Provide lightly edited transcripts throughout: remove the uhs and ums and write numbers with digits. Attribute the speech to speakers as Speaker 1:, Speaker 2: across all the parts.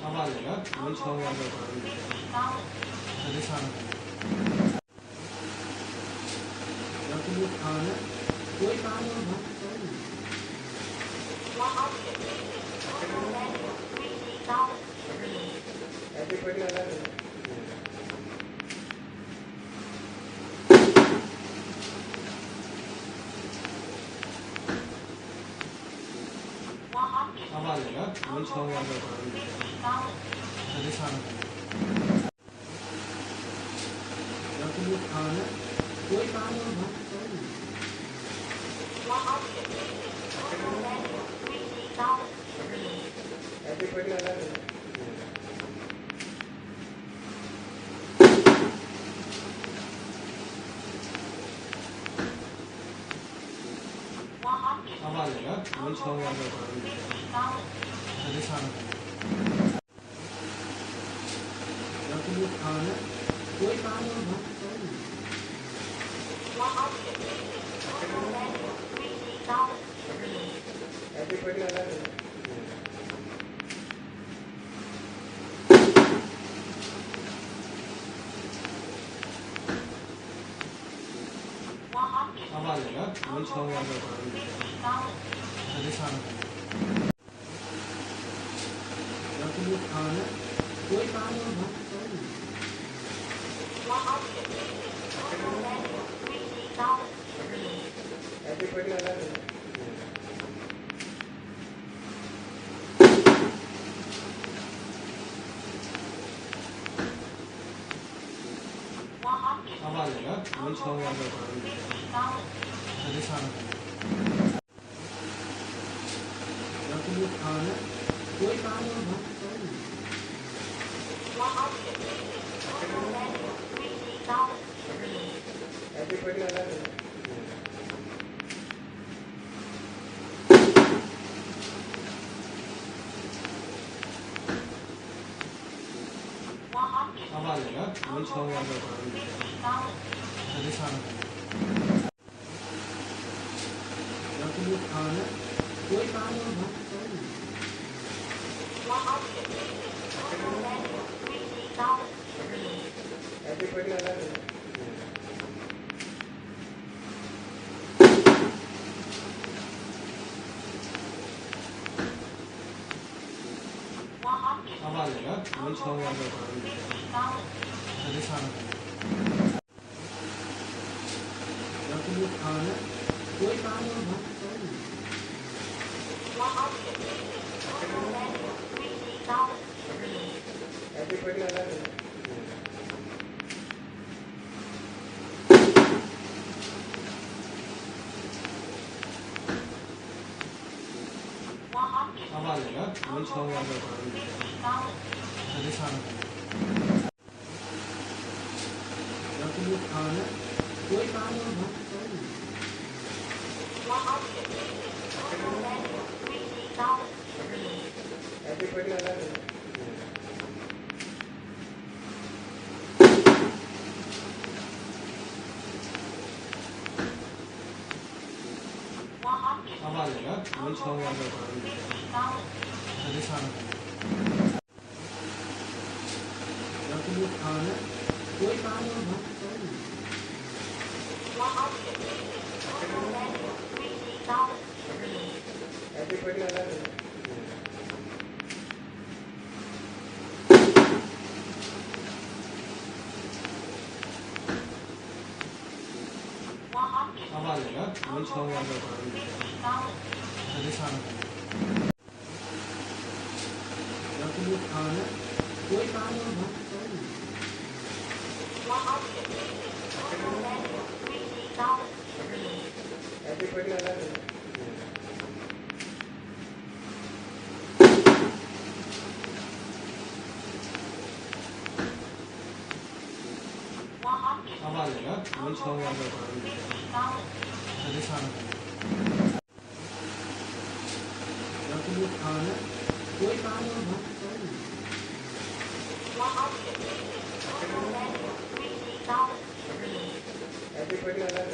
Speaker 1: Havaleler, hiç havaleler var. Hadi sana. Yakın bu tane. Koy tane var. Havaleler, hiç havaleler var. Hadi sana. Yakın bu tane. Koy tane var. Havaleler, hiç havaleler var. Hadi sana. Yakın bu tane. Koy tane var. Havaleler, hiç havaleler var. Hadi sana. Yakın bu tane. Koy tane var. Havaleler, hiç havaleler var. Hadi sana. Yakın bu tane. Koy tane var. Havaleler, hiç havaleler var. Hadi sana. Yakın bu tane. Koy tane var. Havaleler, hiç havaleler var. Hadi sana. Yakın bu tane. Koy tane var. Havaleler, hiç havaleler var. Hadi sana. Yakın bu tane. Koy tane var. Havaleler, hiç havaleler var. Hadi sana. Yakın bu tane. Koy tane var. Havaleler, hiç havaleler var. Hadi sana. Yakın bu tane. Koy tane var. Havaleler, hiç havaleler var. Hadi sana. Yakın bu tane. Koy tane var. everybody अलग है।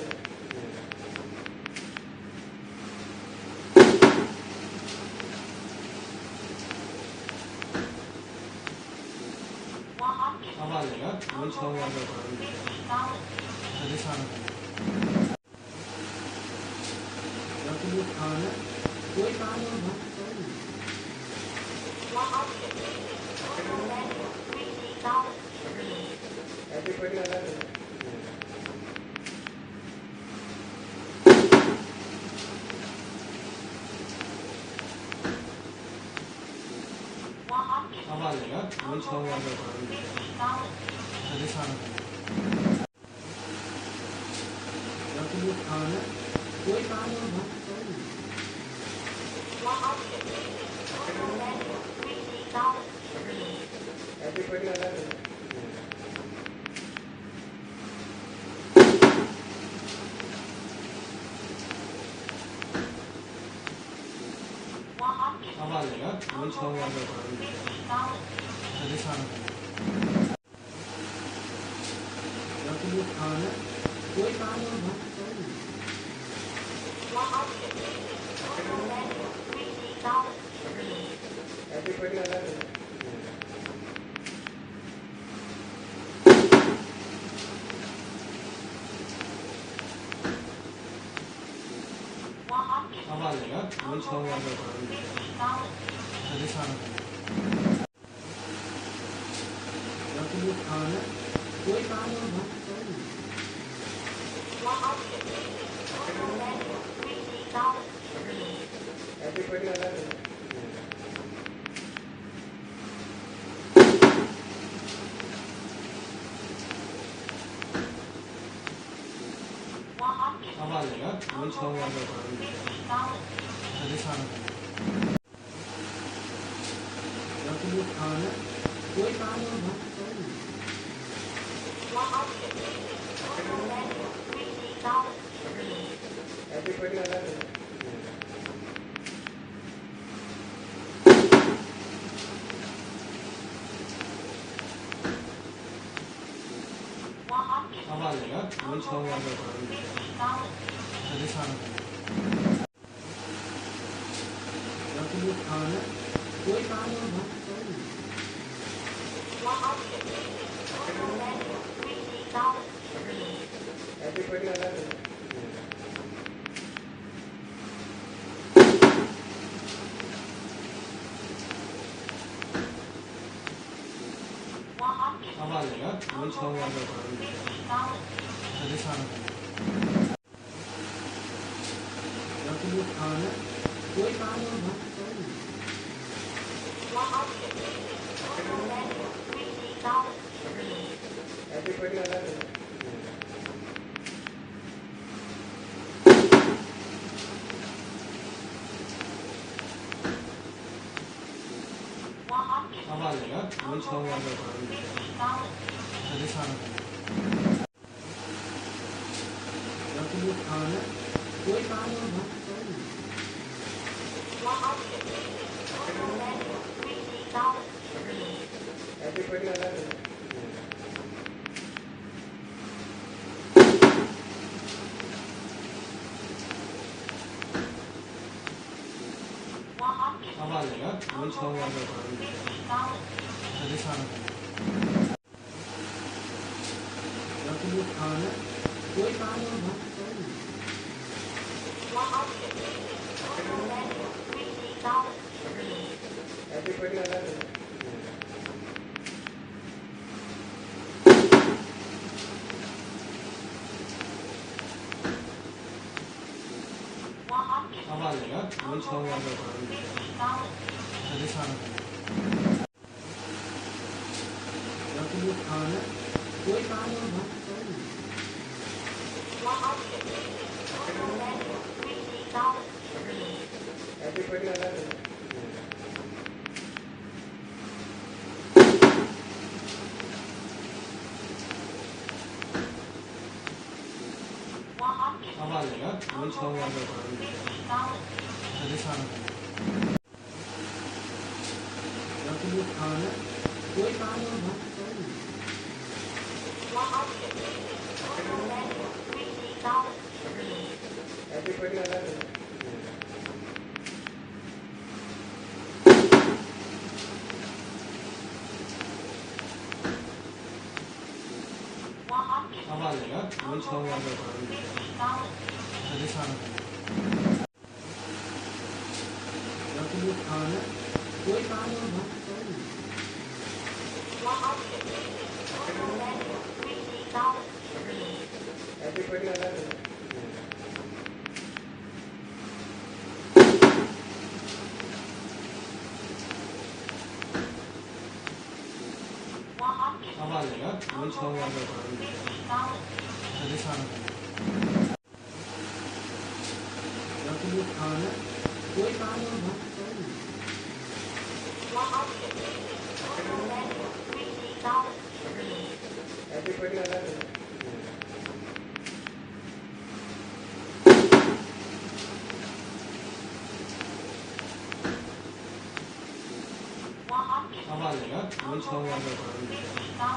Speaker 2: Havaleler, bunun çalınlarda var. Hadi sana.
Speaker 1: या तो वो खाना कोई काम और बात करो everybody अलग है।
Speaker 2: Havaleler, bunun çalınlarda var. Hadi sana.
Speaker 1: या तो वो खाना कोई काम और बात करो everybody अलग है।
Speaker 2: Havaleler, bunun çalınlarda var. Hadi sana.
Speaker 1: या तो वो खाना कोई काम और बात करो everybody अलग है।
Speaker 2: Havaleler, bunun çalınlarda var. Hadi sana.
Speaker 1: या तो वो खाना कोई काम और बात करो everybody अलग है।
Speaker 2: Havaleler, bunun çalınlarda var. Hadi sana.
Speaker 1: या तो वो खाना कोई काम और बात करो everybody अलग है।
Speaker 2: Havaleler, bunun çalınlarda var. Hadi sana.
Speaker 1: या तो वो खाना कोई काम और बात करो everybody अलग है।
Speaker 2: Havaleler, bunun çalınlarda var. Hadi sana.
Speaker 1: या तो वो खाना कोई काम और बात करो everybody अलग है।
Speaker 2: Havaleler, bunun çalınlarda var. Hadi sana.
Speaker 1: या तो वो खाना कोई काम और बात करो everybody अलग है।
Speaker 2: Havaleler, bunun çalınlarda var. Hadi sana.
Speaker 1: या तो वो खाना कोई काम और बात करो everybody अलग है।
Speaker 2: Havaleler, bunun çalınlarda var. Hadi sana.
Speaker 1: या तो वो खाना कोई काम और बात करो everybody अलग है।
Speaker 2: Havaleler, bunun çalınlarda var. Hadi sana.
Speaker 1: या तो वो खाना कोई काम और बात करो
Speaker 2: अब आ जाएगा वही 6,000 का राजस्थान
Speaker 1: जब वो खाना कोई काम और भक्त करो
Speaker 2: अब आ जाएगा वही 6,000 का राजस्थान
Speaker 1: जब वो खाना कोई काम और भक्त करो
Speaker 2: अब आ जाएगा वही 6,000 का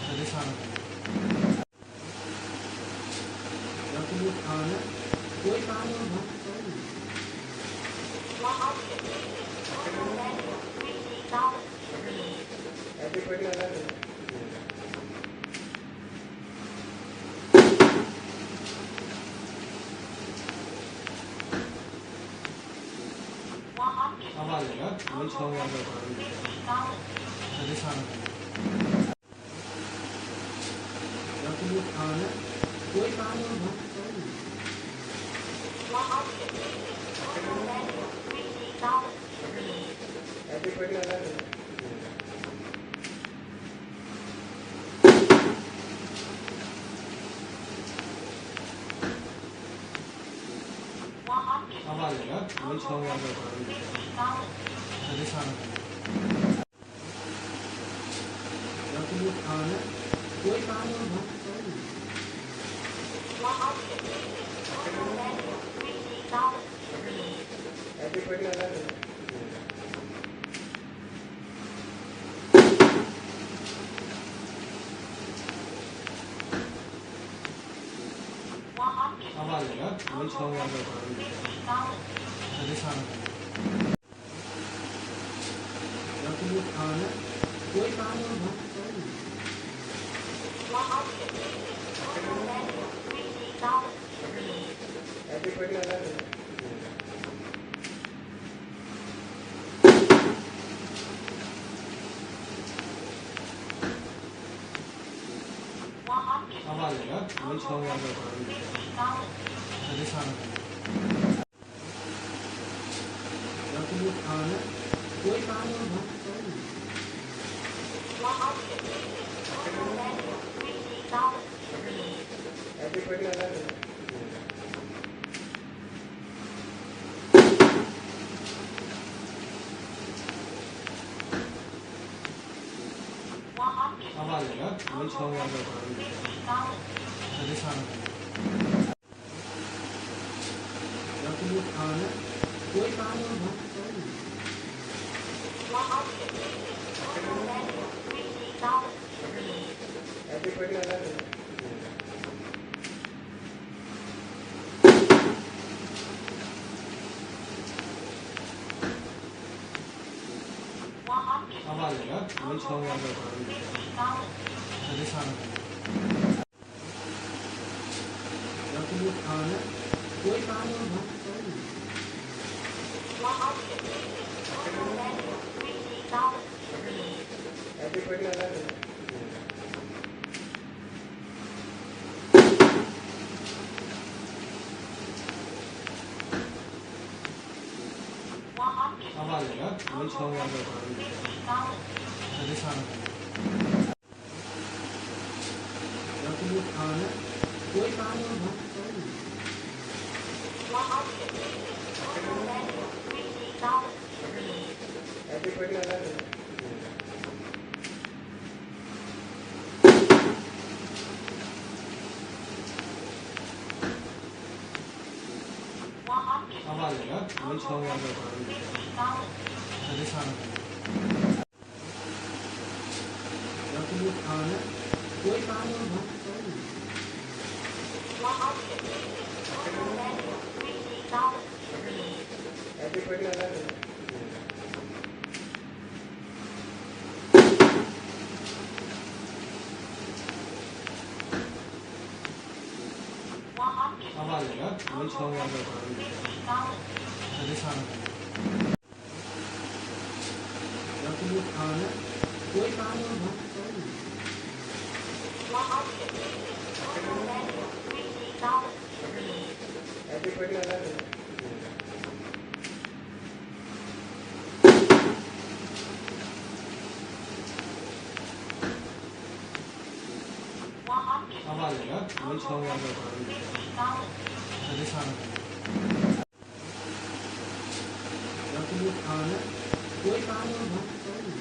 Speaker 2: राजस्थान
Speaker 1: जब वो खाना कोई काम और भक्त करो
Speaker 2: अब आ जाएगा वही 6,000 का राजस्थान
Speaker 1: जब वो खाना कोई काम और भक्त करो
Speaker 2: अब आ जाएगा वही 6,000 का राजस्थान
Speaker 1: जब वो खाना कोई काम और भक्त करो
Speaker 2: अब आ जाएगा वही 6,000 का राजस्थान
Speaker 1: जब वो खाना कोई काम और भक्त करो
Speaker 2: अब आ जाएगा वही 6,000 का राजस्थान
Speaker 1: जब वो खाना कोई काम और भक्त करो
Speaker 2: अब आ जाएगा वही 6,000 का राजस्थान
Speaker 1: जब वो खाना कोई काम और भक्त करो
Speaker 2: अब आ जाएगा वही 6,000 का राजस्थान
Speaker 1: जब वो खाना कोई काम और भक्त करो
Speaker 2: अब आ जाएगा वही 6,000 का राजस्थान
Speaker 1: जब वो खाना कोई काम और भक्त करो
Speaker 2: अब आ जाएगा वही 6,000 का राजस्थान
Speaker 1: जब वो खाना कोई काम और भक्त करो। ऐसे पढ़ने वाला है।
Speaker 2: अब आ जाएगा वही 6 हजार का राजस्थान
Speaker 1: जब वो खाना कोई काम और भक्त करो। ऐसे पढ़ने वाला है।
Speaker 2: अब आ जाएगा वही 6 हजार का राजस्थान
Speaker 1: जब वो खाना कोई काम और भक्त करो।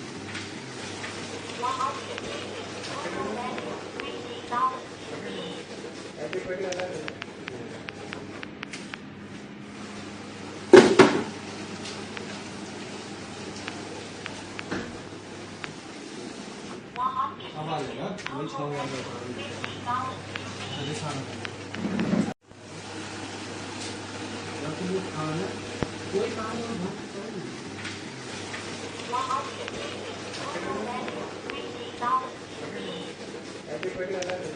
Speaker 1: ऐसे पढ़ने वाला है।
Speaker 2: अब आ जाएगा वही 6 हजार का राजस्थान
Speaker 1: जब वो खाना कोई काम और भक्त करो। ऐसे पढ़ने वाला है।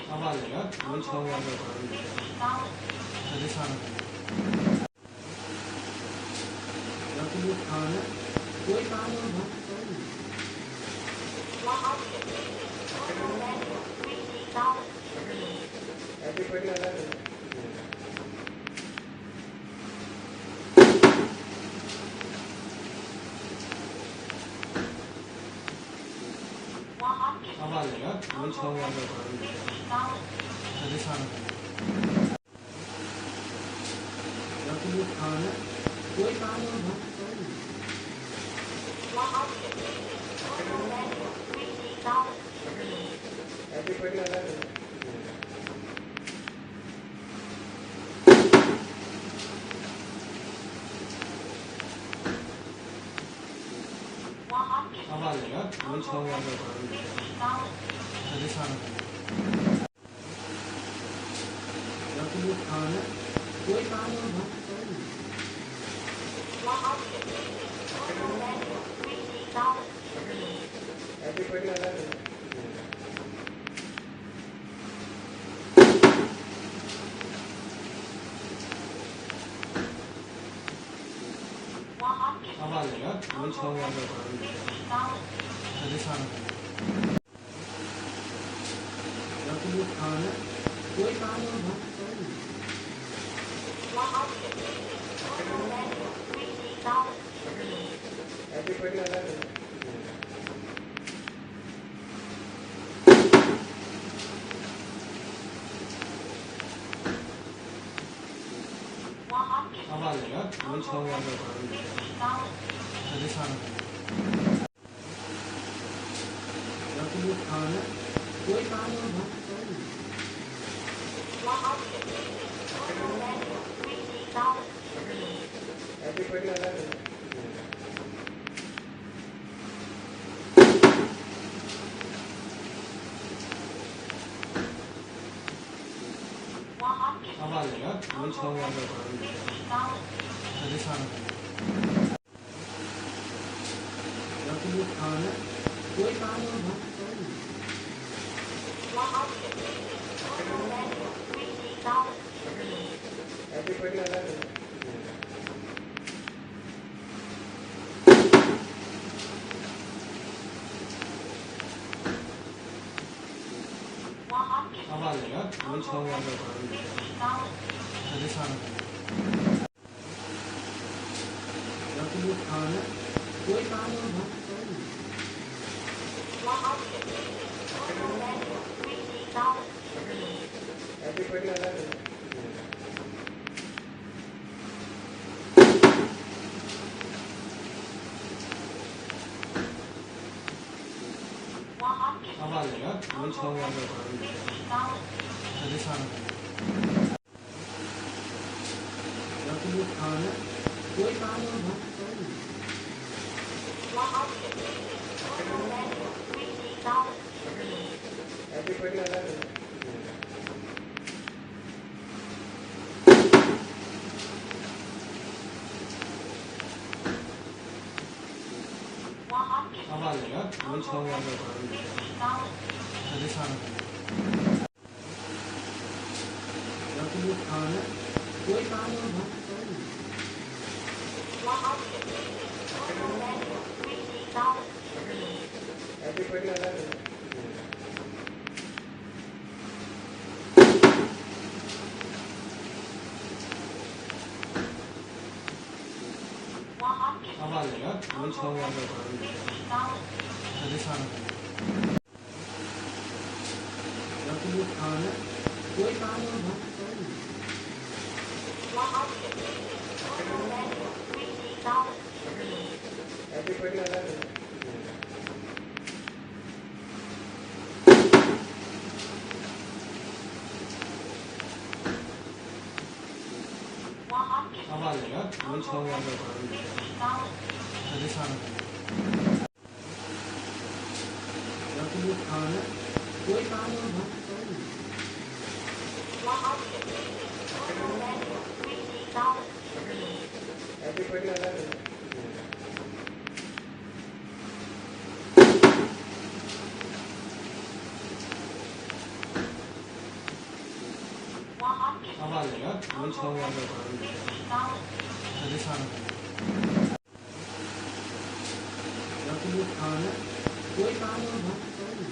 Speaker 2: अब आ जाएगा वही 6 हजार का राजस्थान
Speaker 1: जब वो खाना कोई काम और भक्त करो। ऐसे पढ़ने वाला है।
Speaker 2: अब आ जाएगा वही 6 हजार का राजस्थान
Speaker 1: जब वो खाना कोई काम और भक्त करो। ऐसे पढ़ने वाला है।
Speaker 2: अब आ जाएगा वही 6 हजार का राजस्थान
Speaker 1: जब वो खाना कोई काम और भक्त करो। ऐसे पढ़ने वाला है।
Speaker 2: अब आ जाएगा वही 6 हजार का राजस्थान
Speaker 1: जब वो खाना कोई काम और भक्त करो। ऐसे पढ़ने वाला है।
Speaker 2: अब आ जाएगा वही 6 हजार का राजस्थान
Speaker 1: जब वो खाना कोई काम और भक्त करो। ऐसे पढ़ने वाला है।
Speaker 2: अब आ जाएगा वही 6 हजार का राजस्थान
Speaker 1: जब वो खाना कोई काम और भक्त करो। ऐसे पढ़ने वाला है।
Speaker 2: अब आ जाएगा वही 6 हजार का राजस्थान
Speaker 1: जब वो खाना कोई काम और भक्त करो। ऐसे पढ़ने वाला है।
Speaker 2: अब आ जाएगा वही 6 हजार का राजस्थान
Speaker 1: कोई काम और भक्त करो। ऐसे पहले अलग है।
Speaker 2: अब आ जाएगा वही 6,000 का राजस्थान
Speaker 1: वो खाना कोई काम और भक्त करो। ऐसे पहले अलग है।
Speaker 2: अब आ जाएगा वही 6,000 का राजस्थान
Speaker 1: वो खाना कोई काम और भक्त करो। ऐसे पहले अलग है।
Speaker 2: अब आ जाएगा वही 6,000 का राजस्थान
Speaker 1: वो खाना कोई काम और भक्त करो। ऐसे पहले अलग है।
Speaker 2: अब आ जाएगा वही 6,000 का राजस्थान
Speaker 1: वो खाना कोई काम और भक्त करो।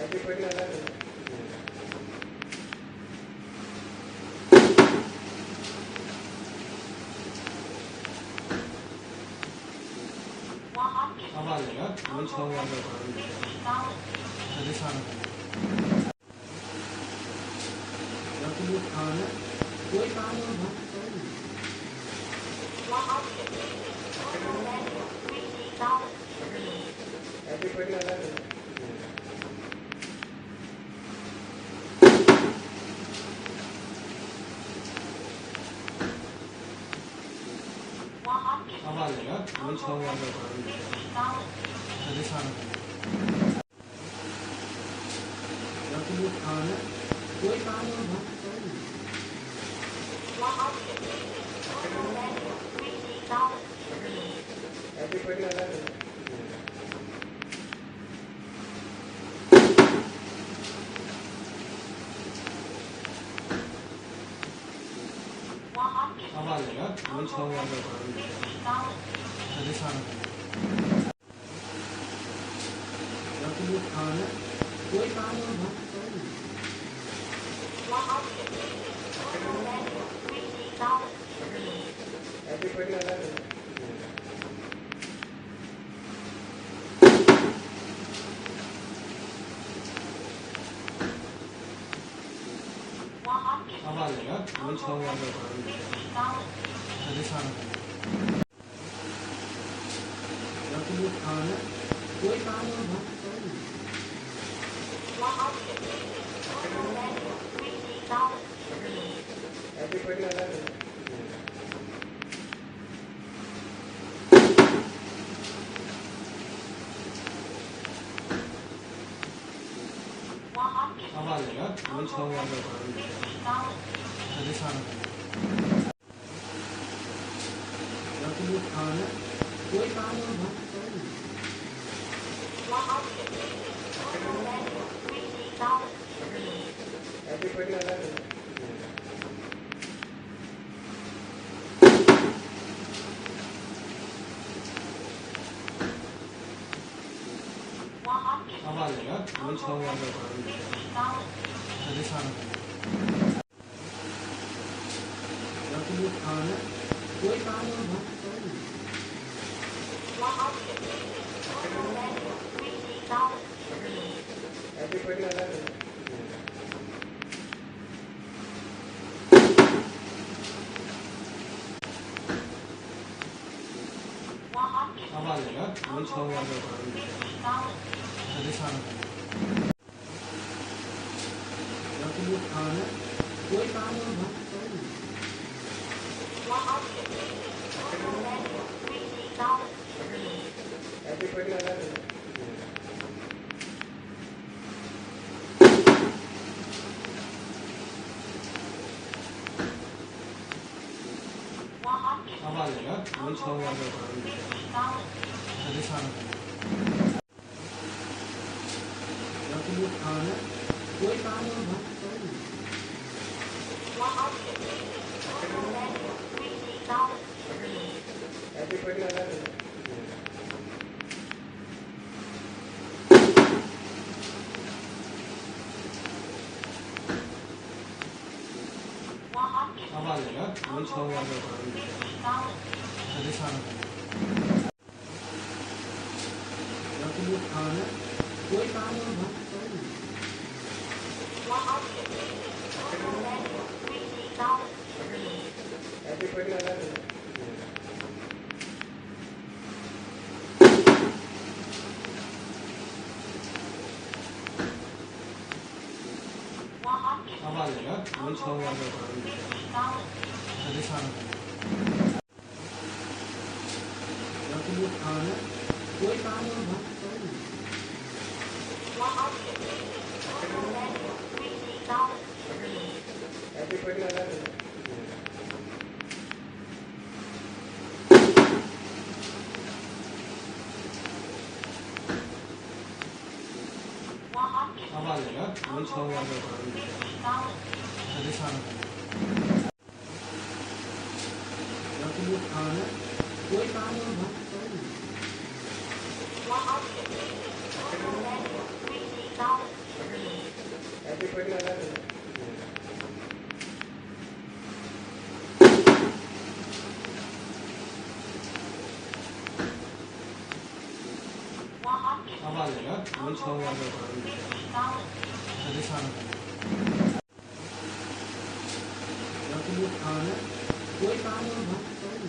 Speaker 1: ऐसे पहले अलग है।
Speaker 2: अब आ जाएगा वही 6,000 का राजस्थान
Speaker 1: वो खाना कोई काम और भक्त करो। ऐसे पहले अलग है।
Speaker 2: अब आ जाएगा वही 6,000 का राजस्थान
Speaker 1: वो खाना कोई काम और भक्त करो। ऐसे पहले अलग है।
Speaker 2: अब आ जाएगा वही 6,000 का राजस्थान
Speaker 1: वो खाना कोई काम और भक्त करो। ऐसे पहले अलग है।
Speaker 2: अब आ जाएगा वही 6,000 का राजस्थान
Speaker 1: वो खाना कोई काम और भक्त करो। ऐसे पहले अलग है।
Speaker 2: अब आ जाएगा वही 6,000 का राजस्थान
Speaker 1: वो खाना कोई काम और भक्त करो। ऐसे पहले अलग है।
Speaker 2: अब आ जाएगा वही 6,000 का राजस्थान
Speaker 1: वो खाना कोई काम और भक्त करो। ऐसे पहले अलग है।
Speaker 2: अब आ जाएगा वही 6,000 का राजस्थान
Speaker 1: वो कोई काम और भक्त करो।
Speaker 2: अब आ जाएगा वही 6,000 का राजस्थान
Speaker 1: वो खाना कोई काम और भक्त करो।
Speaker 2: अब आ जाएगा वही 6,000 का राजस्थान
Speaker 1: वो खाना कोई काम और भक्त करो।
Speaker 2: अब आ जाएगा वही 6,000 का राजस्थान
Speaker 1: वो खाना कोई काम और भक्त करो।
Speaker 2: अब आ जाएगा वही 6,000 का राजस्थान
Speaker 1: वो खाना कोई काम और भक्त करो।
Speaker 2: अब आ जाएगा वही 6,000 का राजस्थान
Speaker 1: वो खाना कोई काम और भक्त करो।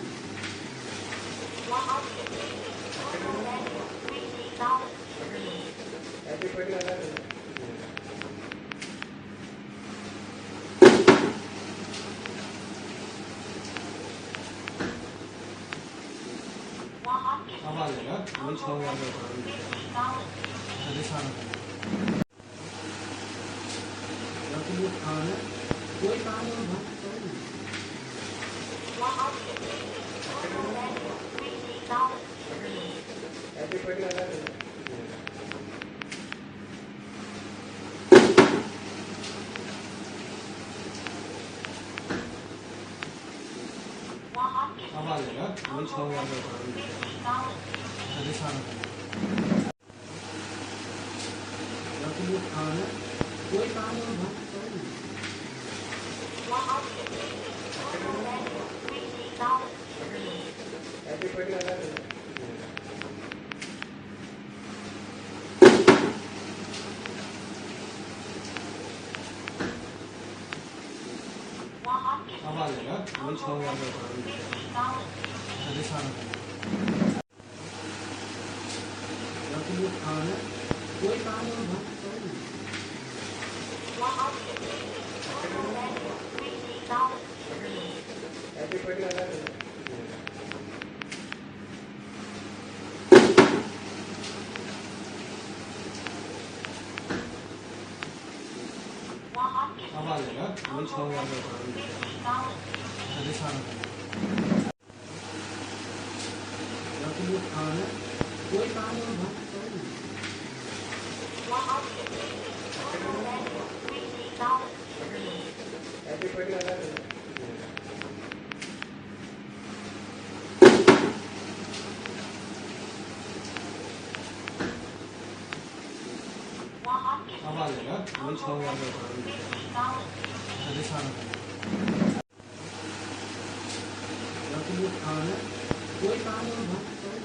Speaker 2: अब आ जाएगा वही 6,000 का राजस्थान
Speaker 1: वो खाना कोई काम और भक्त करो।
Speaker 2: अब आ जाएगा वही 6,000 का राजस्थान
Speaker 1: वो खाना कोई काम और भक्त करो।
Speaker 2: अब आ जाएगा वही 6,000 का राजस्थान
Speaker 1: वो खाना कोई काम और भक्त करो।
Speaker 2: अब आ जाएगा वही 6,000 का राजस्थान
Speaker 1: वो खाना कोई काम और भक्त करो।
Speaker 2: अब आ जाएगा वही 6,000 का राजस्थान
Speaker 1: वो खाना कोई काम और भक्त करो।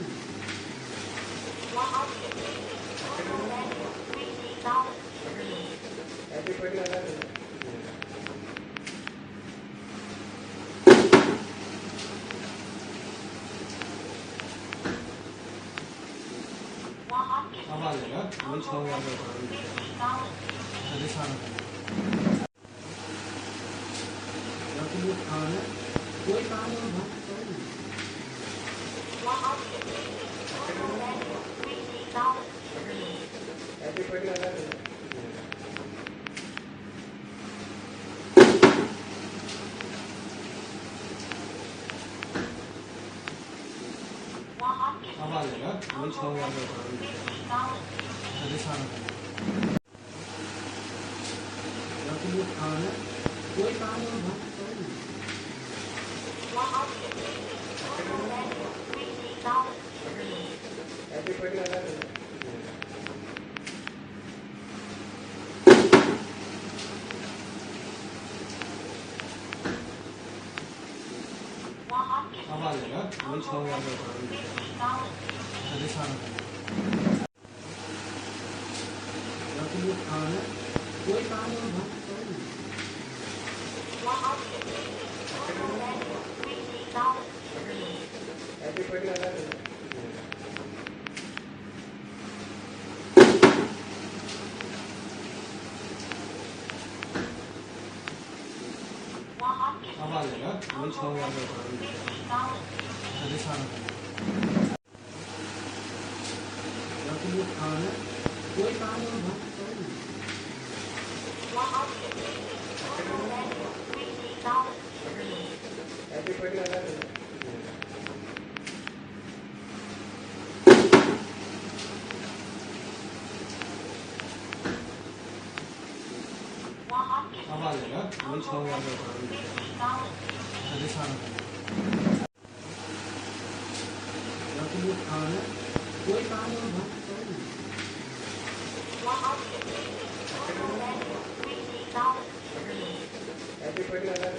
Speaker 2: अब आ जाएगा वही 6,000 का राजस्थान आवाज है ना वही 6,000 राजस्थान
Speaker 1: बाकी वो खाना कोई काम और भक्त करें
Speaker 2: आवाज है ना वही 6,000 राजस्थान
Speaker 1: बाकी वो खाना कोई काम और भक्त करें
Speaker 2: आवाज है ना वही 6,000 राजस्थान
Speaker 1: बाकी वो खाना कोई काम और भक्त करें
Speaker 2: आवाज है ना वही 6,000 राजस्थान
Speaker 1: बाकी वो खाना कोई काम और भक्त करें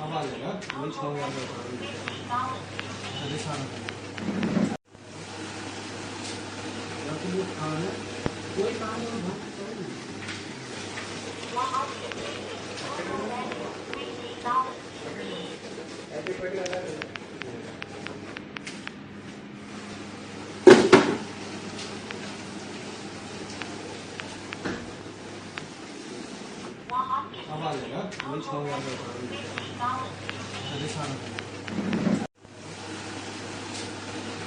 Speaker 2: आवाज है ना वही 6,000 राजस्थान
Speaker 1: बाकी वो खाना कोई काम और भक्त करें
Speaker 2: आवाज है ना वही 6,000 राजस्थान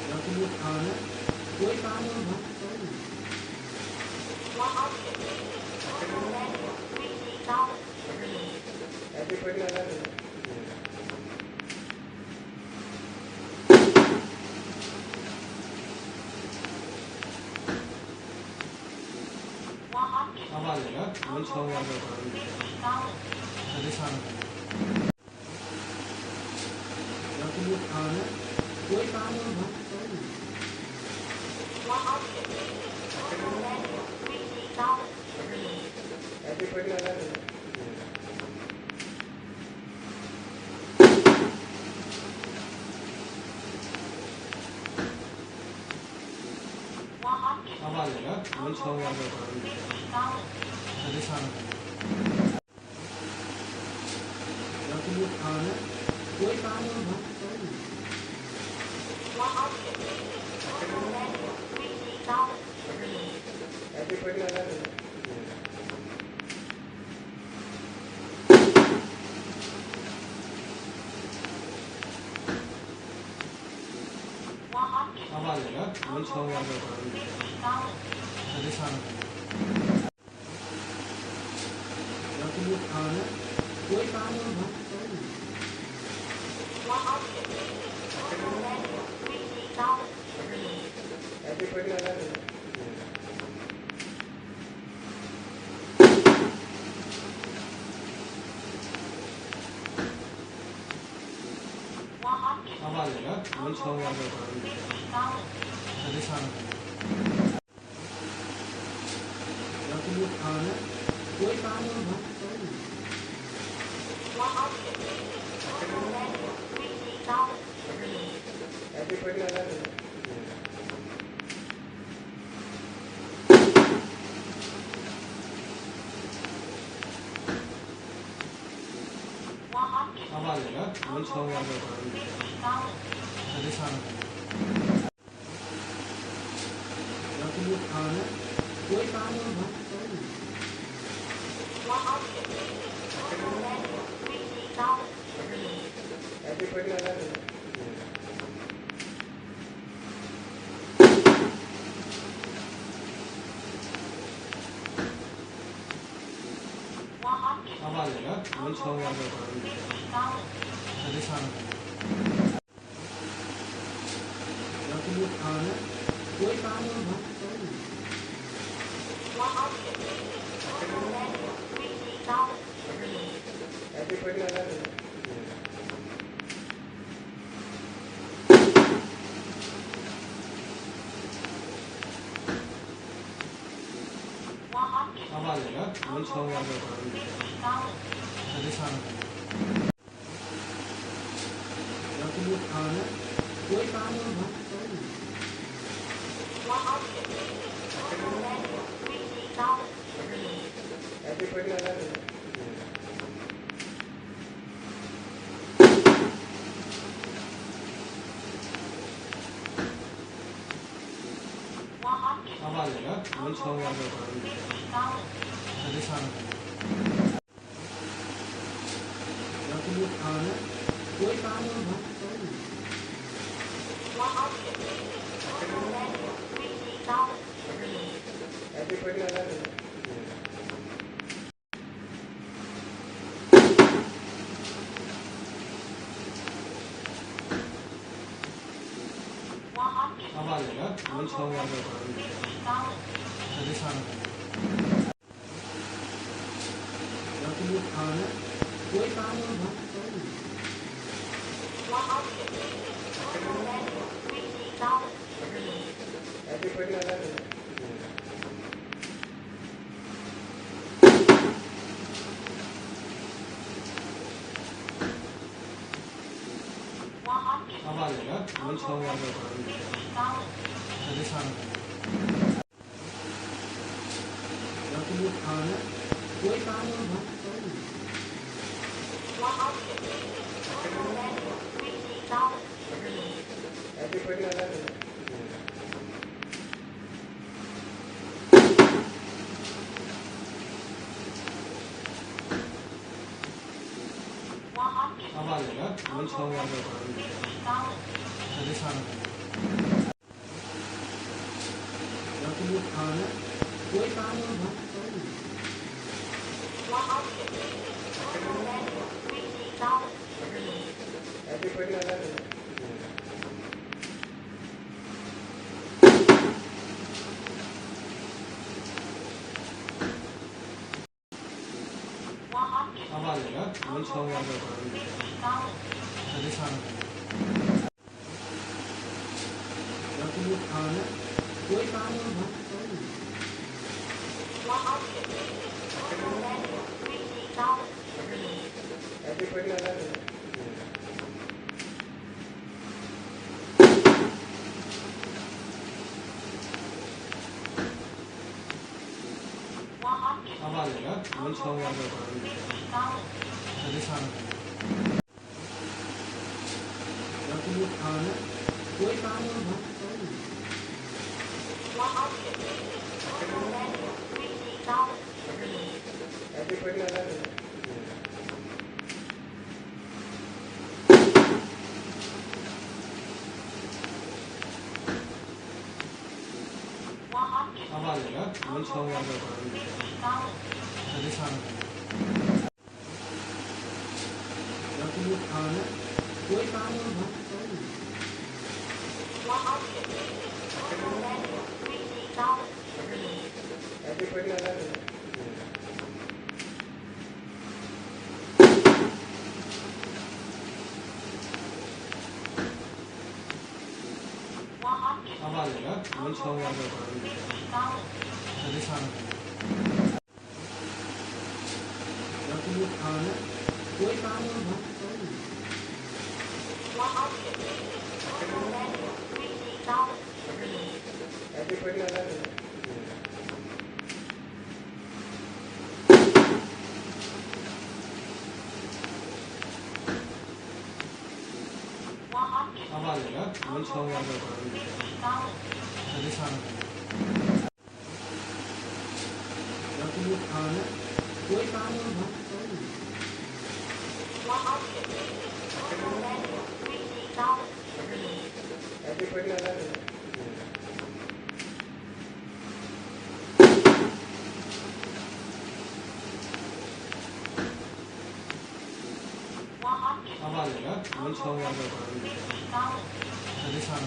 Speaker 1: बाकी वो खाना कोई काम और भक्त करें
Speaker 2: आवाज है ना वही 6,000 राजस्थान
Speaker 1: बाकी वो खाना कोई काम और भक्त करें
Speaker 2: आवाज है ना वही 6,000 राजस्थान
Speaker 1: बाकी वो खाना कोई काम और भक्त करें
Speaker 2: आवाज है ना वही 6,000 राजस्थान
Speaker 1: बाकी वो खाना कोई काम और भक्त करें
Speaker 2: आवाज है ना वही 6,000 राजस्थान
Speaker 1: बाकी वो खाना कोई काम और भक्त करें
Speaker 2: आवाज है ना वही 6,000 राजस्थान
Speaker 1: बाकी वो खाना कोई काम और भक्त करें
Speaker 2: 아마리가 우리 처음에 어디 사는
Speaker 1: 여기 뭐 가는 거기 가면 뭐
Speaker 2: 아마리가 우리 처음에 어디 사는
Speaker 1: 여기 뭐 가는 거기 가면 뭐
Speaker 2: 아마리가 우리 처음에 어디 사는
Speaker 1: 여기 뭐 가는 거기 가면 뭐
Speaker 2: 아마리가 우리 처음에 어디 사는
Speaker 1: 여기 뭐 가는 거기 가면 뭐
Speaker 2: 아마리가 우리 처음에 어디 사는
Speaker 1: 여기 뭐 가는 거기 가면 뭐
Speaker 2: 아마리가 우리 처음에 어디 사는
Speaker 1: 여기 뭐 가는 거기 가면 뭐
Speaker 2: 아마리가 우리 처음에 어디 사는
Speaker 1: 여기 뭐 가는 거기 가면 뭐
Speaker 2: 아마리가 우리 처음에 어디 사는
Speaker 1: 여기 뭐 가는 거기 가면 뭐
Speaker 2: 아마리가 우리 처음에 어디 사는
Speaker 1: 여기 뭐 가는 거기 가면 뭐
Speaker 2: 아마리가 우리 처음에 어디 사는
Speaker 1: 여기 뭐 가는 거기 가면 뭐
Speaker 2: 아마리가 우리 처음에 어디 사는
Speaker 1: 여기 뭐 가는 거기 가면 뭐
Speaker 2: 아마리가 거의 처음 한다고 하는데 어디 사는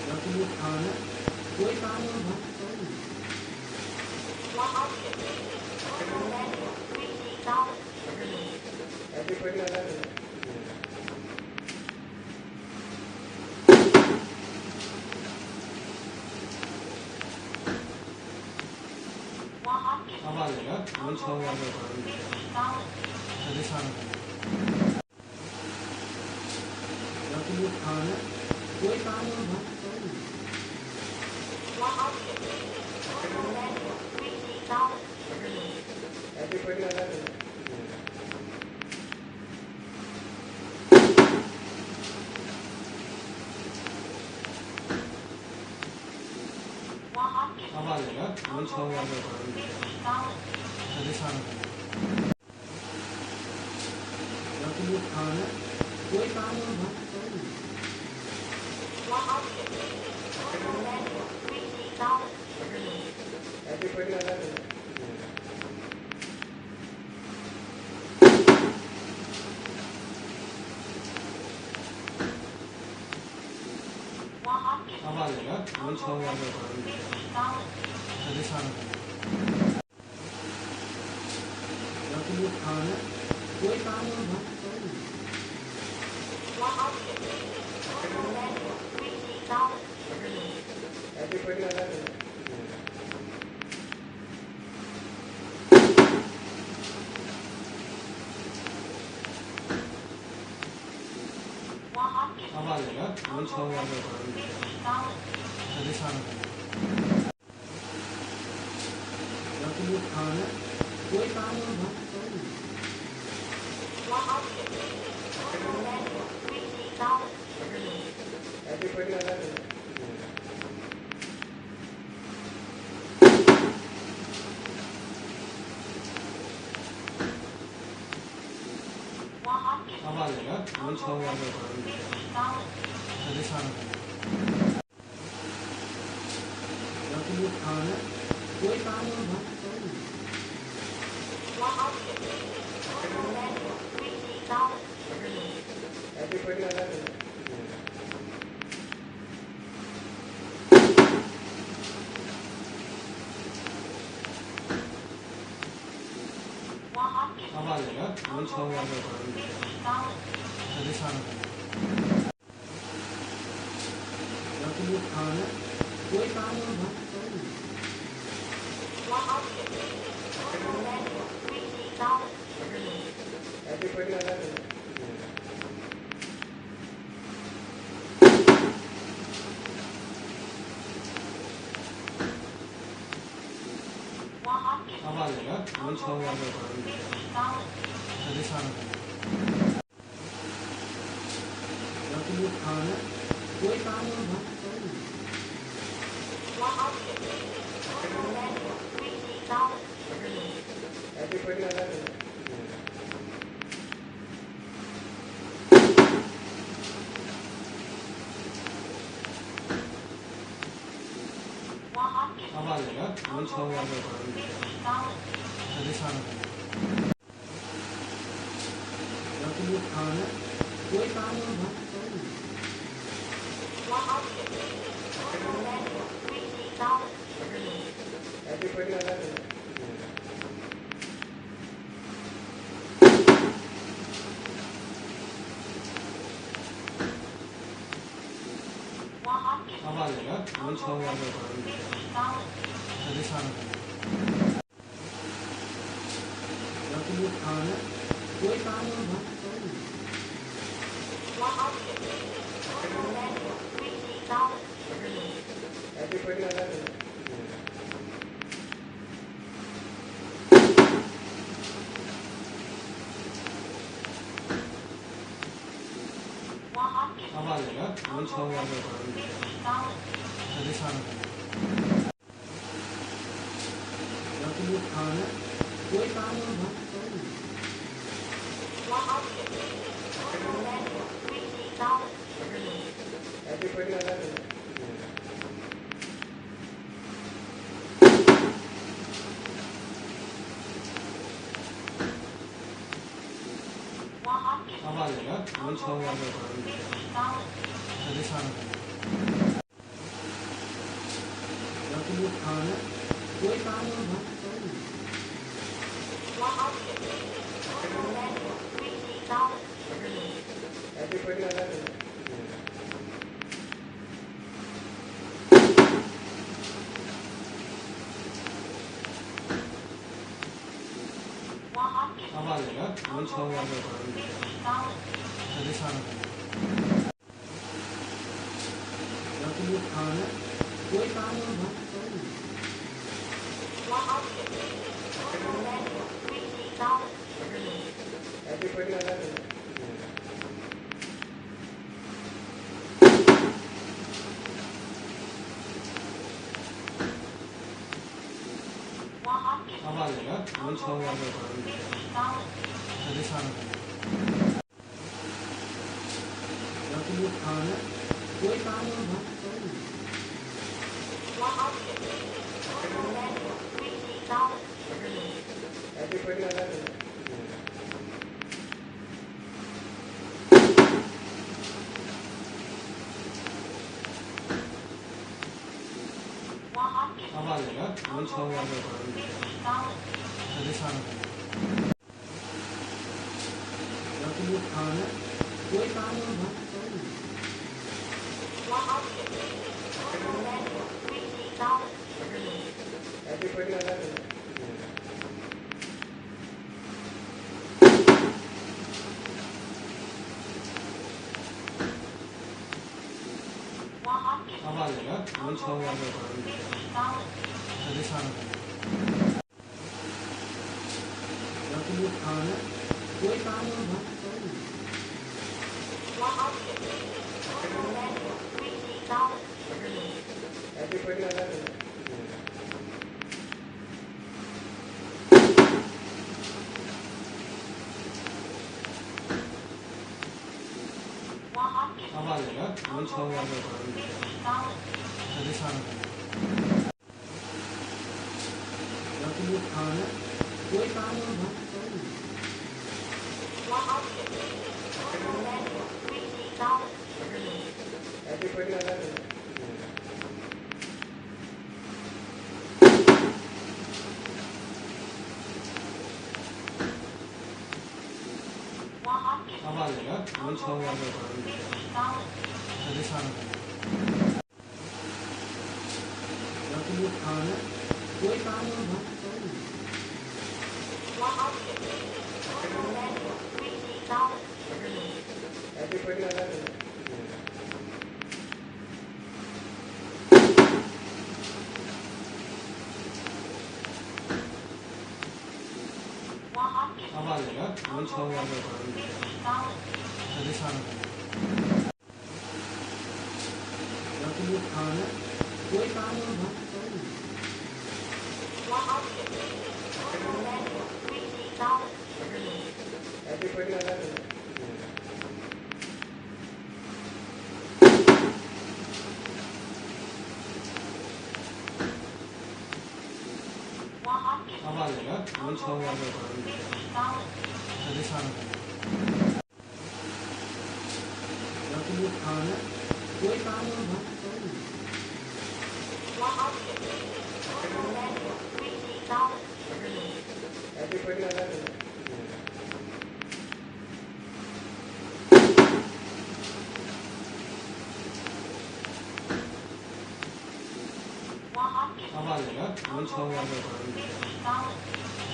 Speaker 1: 여기 뭐 가네? 거기 가면 봤어.
Speaker 2: 아마리가 거의 처음 한다고 하는데 어디 사는
Speaker 1: 여기 뭐 가네? 거기 가면 봤어.
Speaker 2: 아마리가 거의 처음 한다고 하는데 어디 사는
Speaker 1: 여기 뭐 가네? 거기 가면 봤어.
Speaker 2: 아마리가 거의 처음 한다고 하는데 어디 사는
Speaker 1: 여기 뭐 가네? 거기 가면 봤어.
Speaker 2: 아마리가 거의 처음 한다고 하는데 어디 사는
Speaker 1: 여기 뭐 가네? 거기 가면 봤어.
Speaker 2: 아마리가 거의 처음 한다고 하는데 어디 사는
Speaker 1: 여기 뭐 가네? 거기 가면 봤어.
Speaker 2: 아마리가 거의 처음 한다고 하는데 어디 사는
Speaker 1: 여기 뭐 가네? 거기 가면 봤어.
Speaker 2: 아마리가 거의 처음 한다고 하는데 어디 사는
Speaker 1: 여기 뭐 가네? 거기 가면 봤어.
Speaker 2: 아마리가 거의 처음 한다고 하는데 어디 사는
Speaker 1: 여기 뭐 가네? 거기 가면 봤어.
Speaker 2: 아마리가 거의 처음 한다고 하는데 어디 사는
Speaker 1: 여기 뭐 가네? 거기 가면 봤어.
Speaker 2: 아마리가 거의 처음 한다고 하는데 어디 사는
Speaker 1: 여기 뭐 가네? 거기 가면 봤어.
Speaker 2: 아마리가 거의 처음 하는 거니까 되게 사는 거.
Speaker 1: 여기 뭐 하나 कोई काम हो बहुत सही
Speaker 2: 아마리가 거의 처음 하는 거니까 되게 사는 거.
Speaker 1: 여기 뭐 하나 कोई काम हो बहुत सही
Speaker 2: 아마리가 거의 처음 하는 거니까 되게 사는 거.
Speaker 1: 여기 뭐 하나 कोई काम हो बहुत सही
Speaker 2: 아마리가 거의 처음 하는 거니까 되게 사는 거.
Speaker 1: 여기 뭐 하나 कोई काम हो बहुत सही
Speaker 2: 아마리가 거의 처음 하는 거니까 되게 사는 거.
Speaker 1: 여기 뭐 하나 कोई काम हो बहुत सही
Speaker 2: 아마리가 거의 처음 하는 거니까 되게 사는 거.
Speaker 1: 여기 뭐 하나 कोई काम हो बहुत सही
Speaker 2: 아마리가 거의 처음 하는 거니까 되게 사는 거.
Speaker 1: 여기 뭐 하나 कोई काम हो बहुत सही
Speaker 2: 아마리가 거의 처음 하는 거니까 되게 사는 거.
Speaker 1: 여기 뭐 하나 कोई काम हो बहुत सही
Speaker 2: 아마리가 거의 처음 하는 거니까 되게 사는 거.
Speaker 1: 여기 뭐 하나 कोई काम हो बहुत सही
Speaker 2: 아마리가 거의 처음 하는 거니까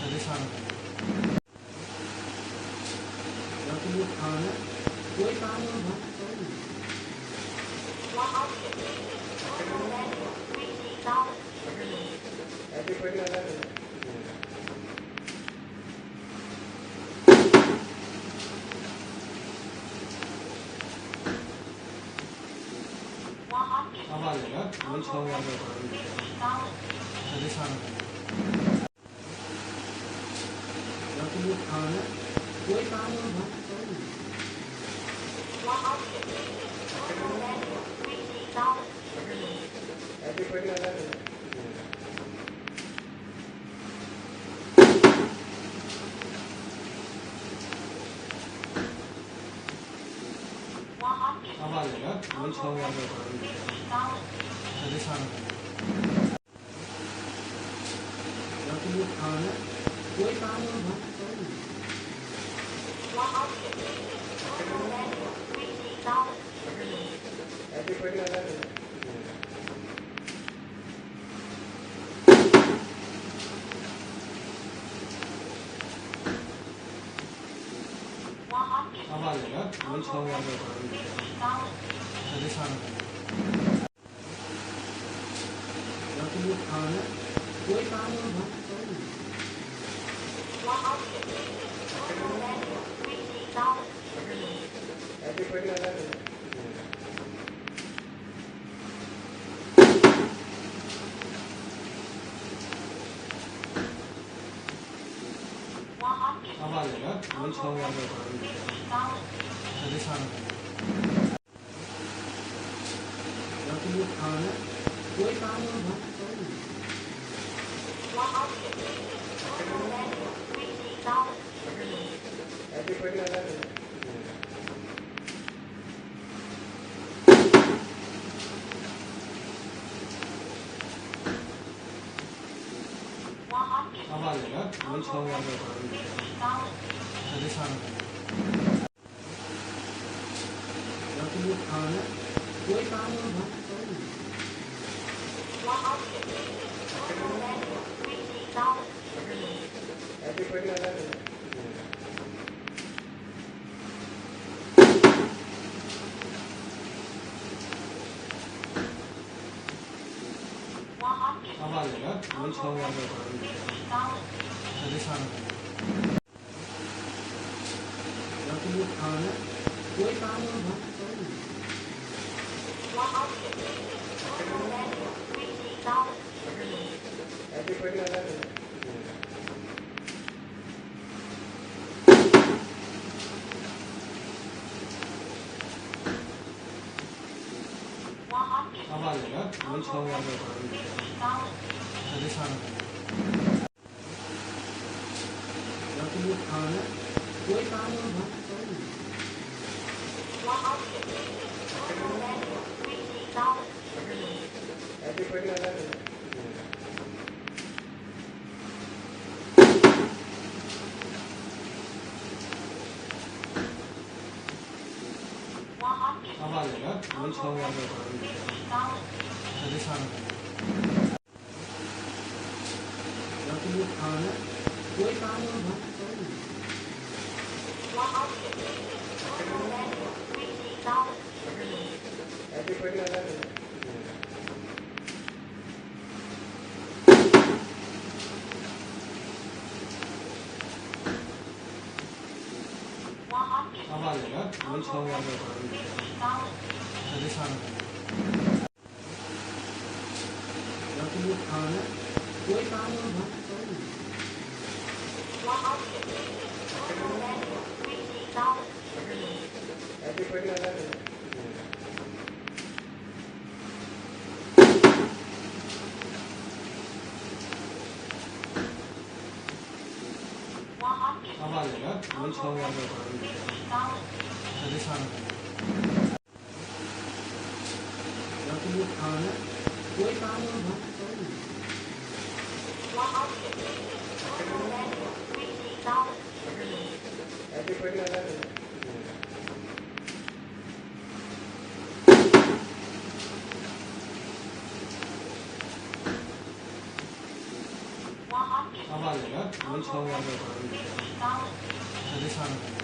Speaker 2: 되게 사는 거.
Speaker 1: 여기 뭐 하나 कोई काम हो बहुत सही
Speaker 2: 아마리가 거의 처음 하는 거니까 되게 사는 거.
Speaker 1: 여기 뭐 하나 cuối tháng luôn hả?
Speaker 2: 아마리가 거의 처음으로 어디 사는 거야?
Speaker 1: 여기 뭐 하나? cuối tháng luôn hả?
Speaker 2: 아마리가 거의 처음으로 어디 사는 거야?
Speaker 1: 여기 뭐 하나? cuối tháng luôn hả?
Speaker 2: 아마리가 거의 처음으로 어디 사는 거야?
Speaker 1: 여기 뭐 하나? cuối tháng luôn hả?
Speaker 2: 아마리가 거의 처음으로 어디 사는 거야?
Speaker 1: 여기 뭐 하나? cuối tháng luôn hả?
Speaker 2: 아마리가 거의 처음으로 어디 사는 거야?
Speaker 1: 여기 뭐 하나? cuối tháng luôn hả?
Speaker 2: 아마리가 거의 처음으로 어디 사는 거야?
Speaker 1: 여기 뭐 하나? cuối tháng luôn hả?
Speaker 2: 아마리가 거의 처음으로 어디 사는 거야?
Speaker 1: 여기 뭐 하나? cuối tháng luôn hả?
Speaker 2: 아마리가 거의 처음으로 어디 사는 거야?
Speaker 1: 여기 뭐 하나? cuối tháng luôn hả?
Speaker 2: 아마리가 거의 처음으로 어디 사는 거야?
Speaker 1: 여기 뭐 하나? cuối tháng luôn hả?
Speaker 2: 아마리가 거의 처음으로 어디 사는 거야?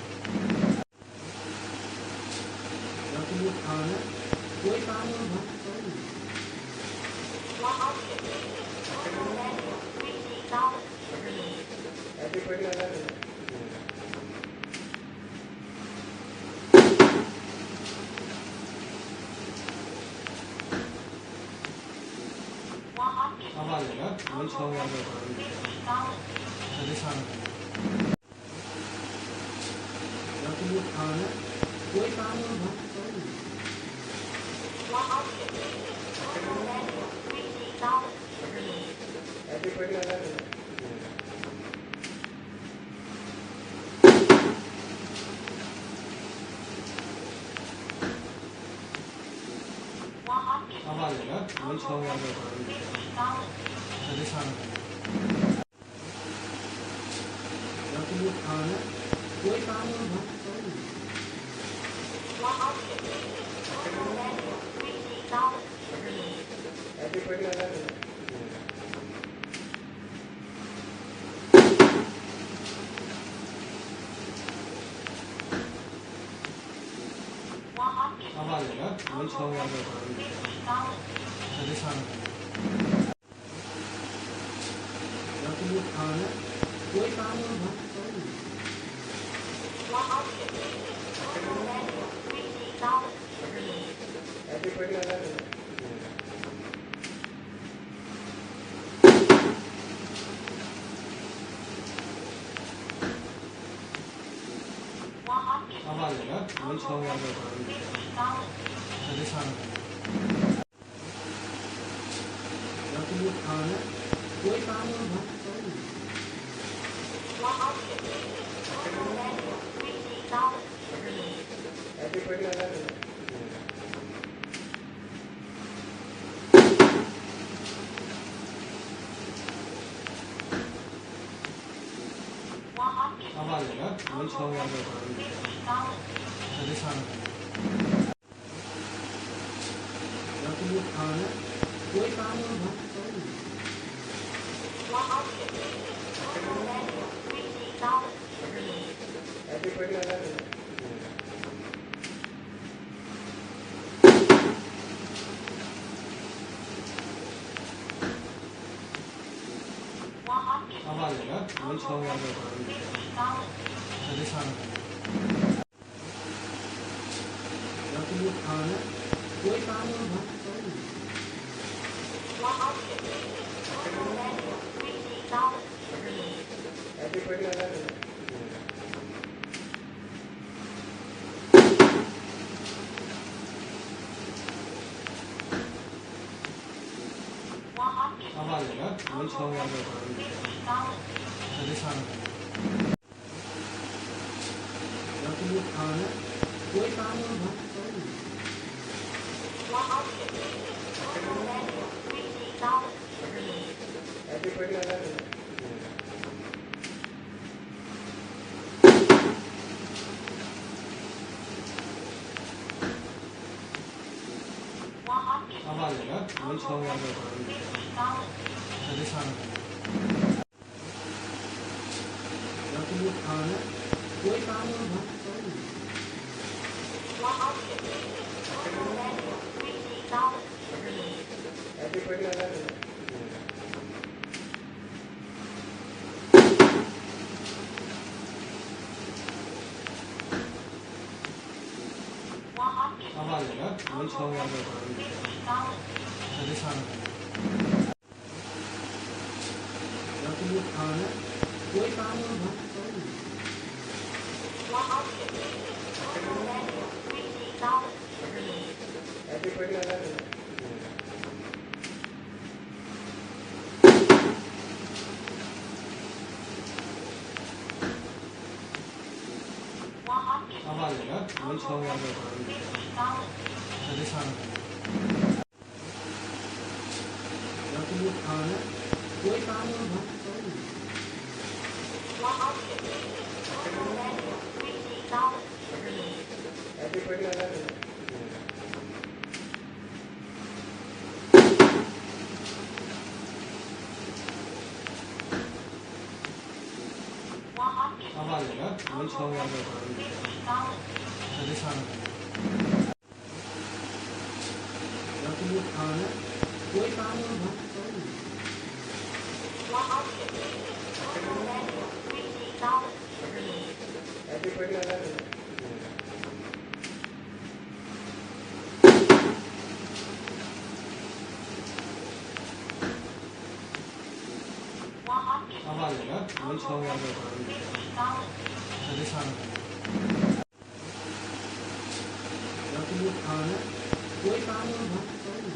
Speaker 1: 여기 뭐 하나? cuối tháng luôn hả?
Speaker 2: 아마리가 거의 처음으로 어디 사는 거야?
Speaker 1: खाना कोई काम और भक्त करो
Speaker 2: आवाज है ना वही 6
Speaker 1: खाना कोई काम और भक्त करो
Speaker 2: आवाज है ना वही 6
Speaker 1: खाना कोई काम और भक्त करो
Speaker 2: आवाज है ना वही 6
Speaker 1: खाना कोई काम और भक्त करो
Speaker 2: आवाज है ना वही 6
Speaker 1: खाना कोई काम और भक्त करो
Speaker 2: आवाज है ना वही 6
Speaker 1: खाना कोई काम और भक्त करो
Speaker 2: आवाज है ना वही 6
Speaker 1: खाना कोई काम और भक्त करो
Speaker 2: आवाज है ना वही 6
Speaker 1: खाना कोई काम और भक्त करो
Speaker 2: आवाज है ना वही 6
Speaker 1: खाना कोई काम और भक्त करो
Speaker 2: आवाज है ना वही 6
Speaker 1: खाना कोई काम और भक्त करो
Speaker 2: आवाज है ना वही 6
Speaker 1: खाना कोई काम और भक्त करो
Speaker 2: आवाज है ना वही 6
Speaker 1: खाना खाना कोई काम और भक्त करो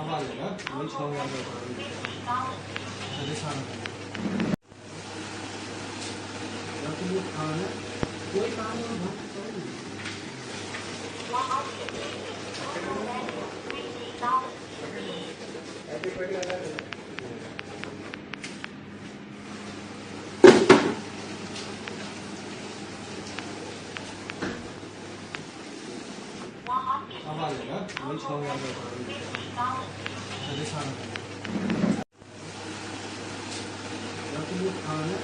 Speaker 2: आवाज है ना वही 6
Speaker 1: खाना कोई काम और भक्त करो
Speaker 2: आवाज है ना वही 6
Speaker 1: खाना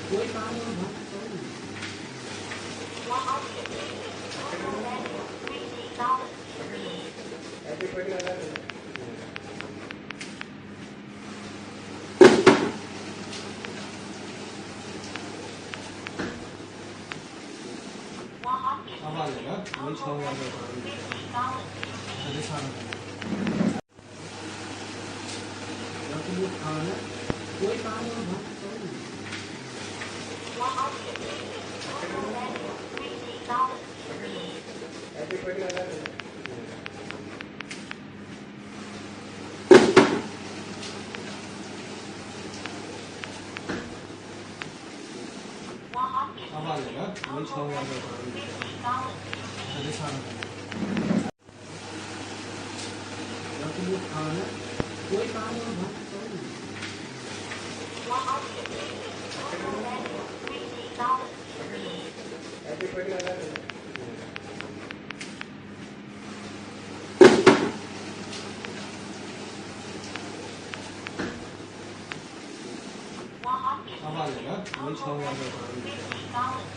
Speaker 1: कोई काम और भक्त करो
Speaker 2: आवाज है ना वही 6
Speaker 1: खाना कोई काम और भक्त करो
Speaker 2: आवाज है ना वही 6
Speaker 1: खाना कोई काम और भक्त करो
Speaker 2: आवाज है ना वही 6
Speaker 1: खाना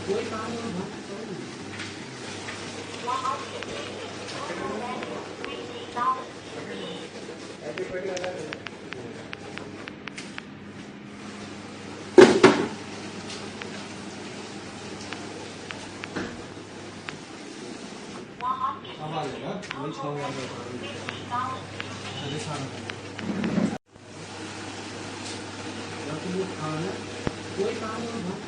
Speaker 1: कोई काम और भक्त करो
Speaker 2: आवाज है ना वही 6
Speaker 1: खाना कोई काम और भक्त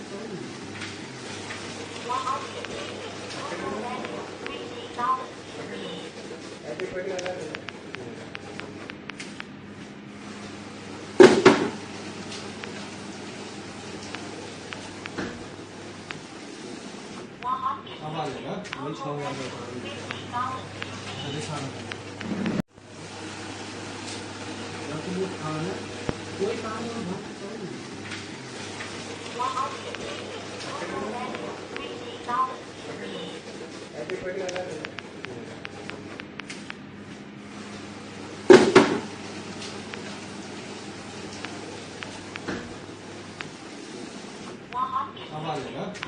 Speaker 1: करो
Speaker 2: आवाज है ना वही 6
Speaker 1: खाना कोई काम और भक्त करो
Speaker 2: आवाज है ना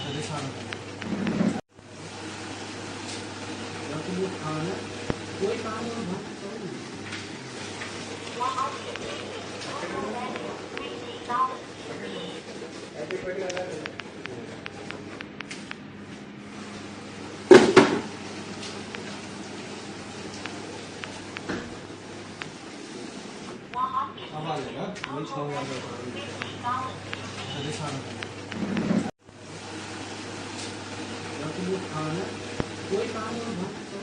Speaker 2: वही 6
Speaker 1: खाना कोई काम और भक्त करो
Speaker 2: आवाज है ना वही 6
Speaker 1: खाना कोई काम और भक्त करो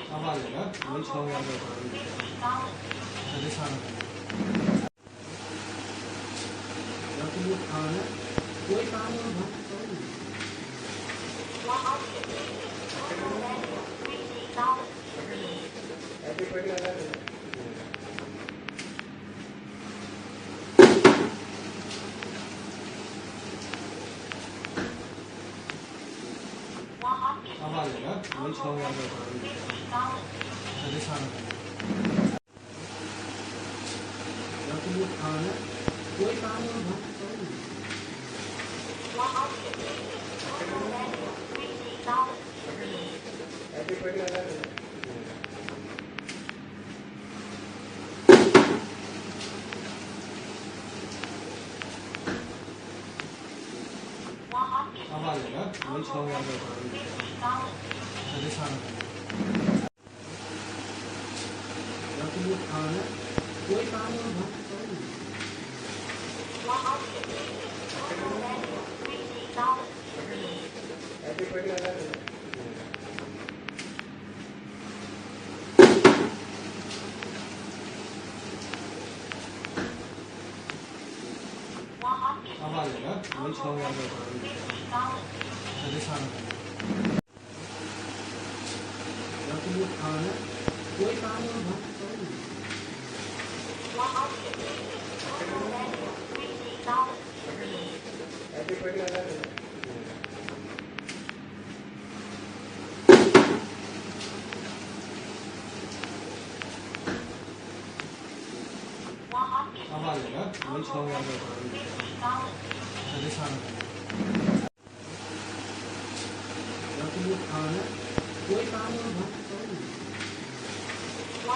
Speaker 2: आवाज है ना वही 6
Speaker 1: खाना कोई काम और भक्त करो
Speaker 2: आवाज है ना वही 6 아마리가 거의 정원을 바랍니다. 어디 사는
Speaker 1: 여기 뭐 가면 거기 가면 뭐
Speaker 2: 아마리가 거의 정원을 바랍니다. 어디 사는
Speaker 1: 여기 뭐 가면 거기 가면 뭐
Speaker 2: 아마리가 거의 정원을 바랍니다. 어디 사는
Speaker 1: 여기 뭐 가면 거기 가면 뭐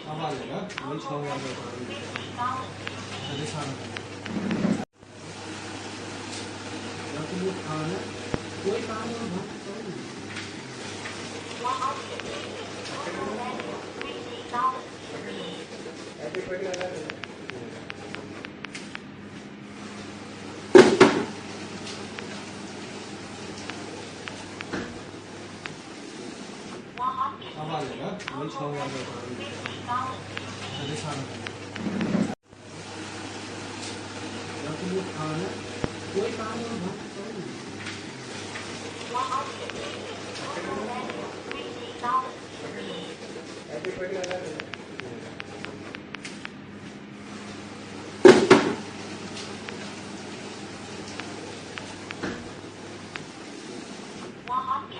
Speaker 2: 아마리가 거의 정원을 바랍니다. 어디 사는
Speaker 1: 여기 뭐 가면 거기 가면 뭐
Speaker 2: 아마리가 거의 정원을 바랍니다. 어디 사는
Speaker 1: 여기 뭐 가면 거기 가면 뭐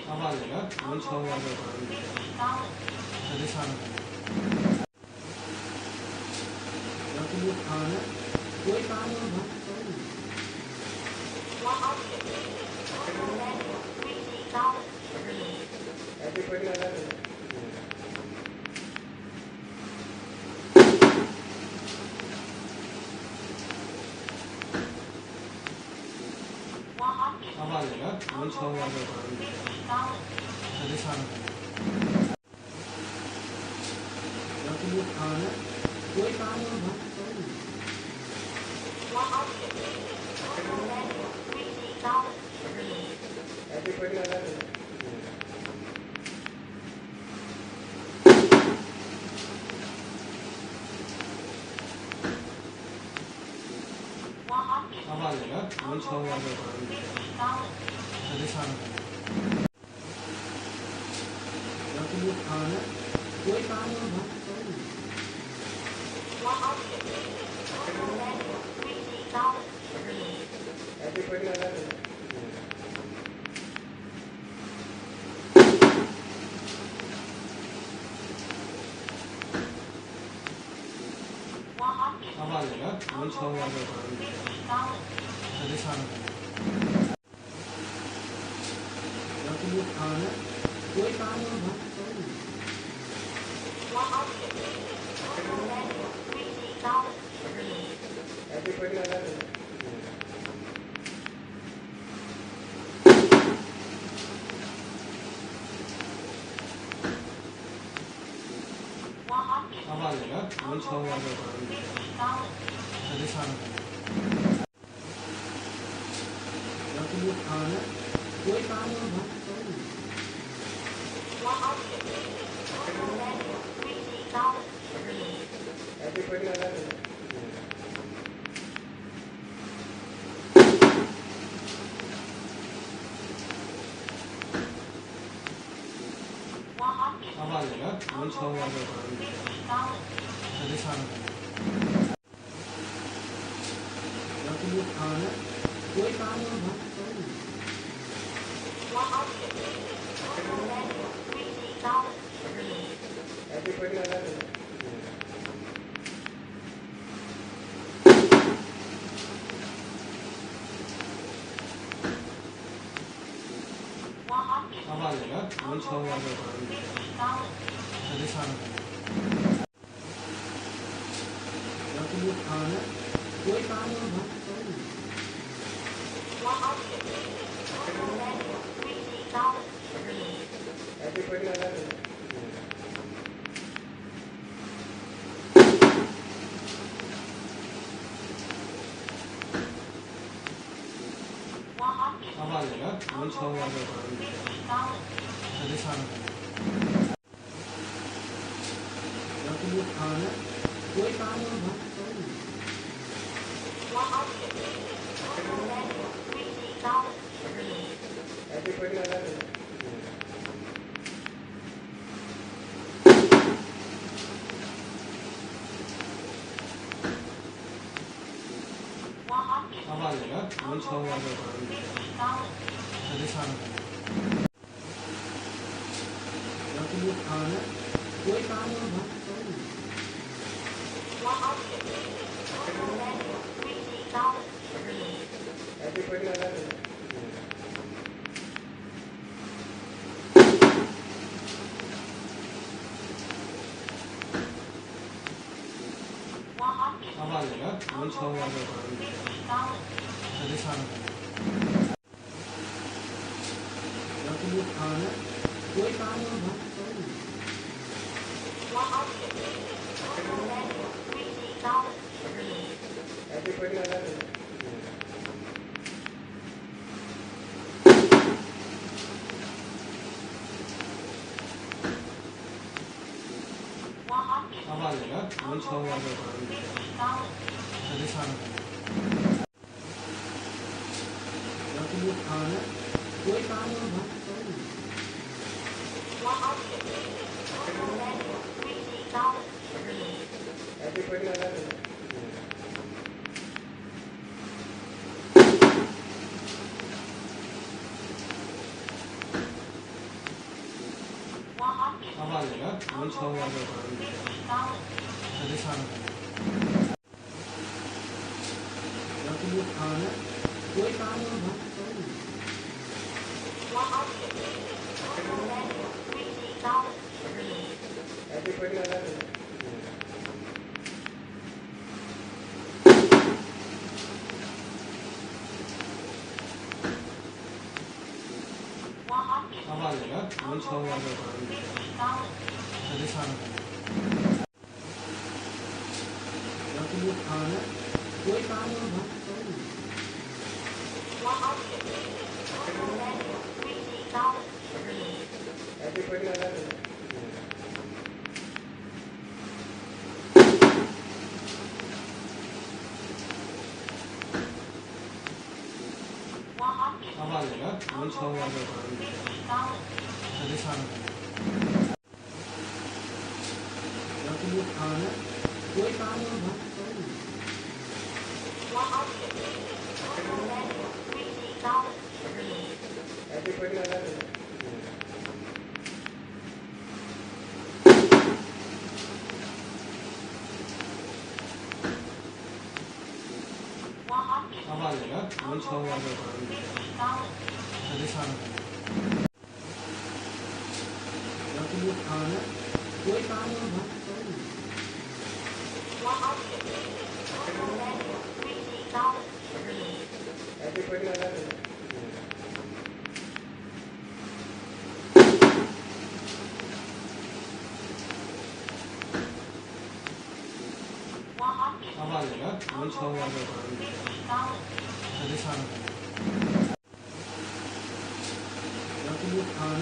Speaker 2: 아마리가 거의 정원을 바랍니다. 어디 사는
Speaker 1: 여기 뭐 가면 거기 가면 뭐
Speaker 2: 아마리가 거의 정원을 바랍니다. 어디 사는
Speaker 1: 여기 뭐 가면 거기 가면 뭐
Speaker 2: 아마리가 거의 정원을 바랍니다. 어디 사는
Speaker 1: 여기 뭐 가면 거기 가면 뭐
Speaker 2: 아마리가 거의 정원을 바랍니다. 어디 사는
Speaker 1: 여기 뭐 가면 거기 가면 뭐
Speaker 2: 아마리가 거의 정원을 바랍니다. 어디 사는
Speaker 1: 여기 뭐 가면 거기 가면 뭐
Speaker 2: 아마리가 거의 정원을 바랍니다. 어디 사는 아마리가 거의 처음으로 어디 사는 거야?
Speaker 1: 여기 뭐 하나 거의 다 먹었어.
Speaker 2: 아마리가 거의 처음으로 어디 사는 거야?
Speaker 1: 여기 뭐 하나 거의 다 먹었어.
Speaker 2: 아마리가 거의 처음으로 어디 사는 거야?
Speaker 1: 여기 뭐 하나 거의 다 먹었어.
Speaker 2: 아마리가 거의 처음으로 어디 사는 거야?
Speaker 1: 여기 뭐 하나 거의 다 먹었어.
Speaker 2: 아마리가 거의 처음으로 어디 사는 거야?
Speaker 1: 여기 뭐 하나 거의 다 먹었어.
Speaker 2: 아마리가 거의 처음으로 어디 사는 거야?
Speaker 1: 여기 뭐 하나 거의 다 먹었어.
Speaker 2: 아마리가 거의 처음으로 어디 사는 거야?
Speaker 1: 여기 뭐 하나 거의 다 먹었어.
Speaker 2: 아마리가 거의 처음으로 어디 사는 거야?
Speaker 1: 여기 뭐 하나 거의 다 먹었어.
Speaker 2: 아마리가 거의 처음으로 어디 사는 거야?
Speaker 1: 여기 뭐 하나 거의 다 먹었어.
Speaker 2: 아마리가 거의 처음으로 어디 사는 거야?
Speaker 1: 여기 뭐 하나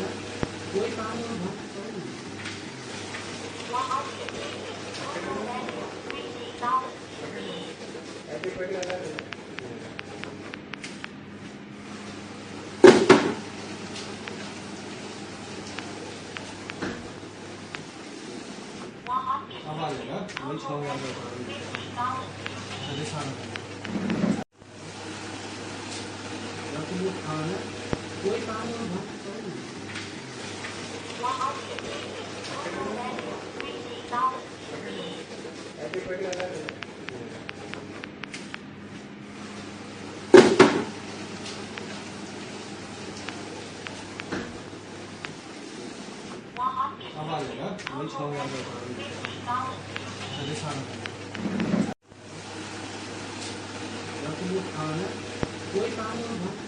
Speaker 1: 거의 다 먹었어.
Speaker 2: 아마리가 거의 처음으로 어디 사는 거야?
Speaker 1: कोई काम नहीं है
Speaker 2: 아마리가 거의 정원을 여기 사는
Speaker 1: 여기 뭐 खाना कोई काम नहीं है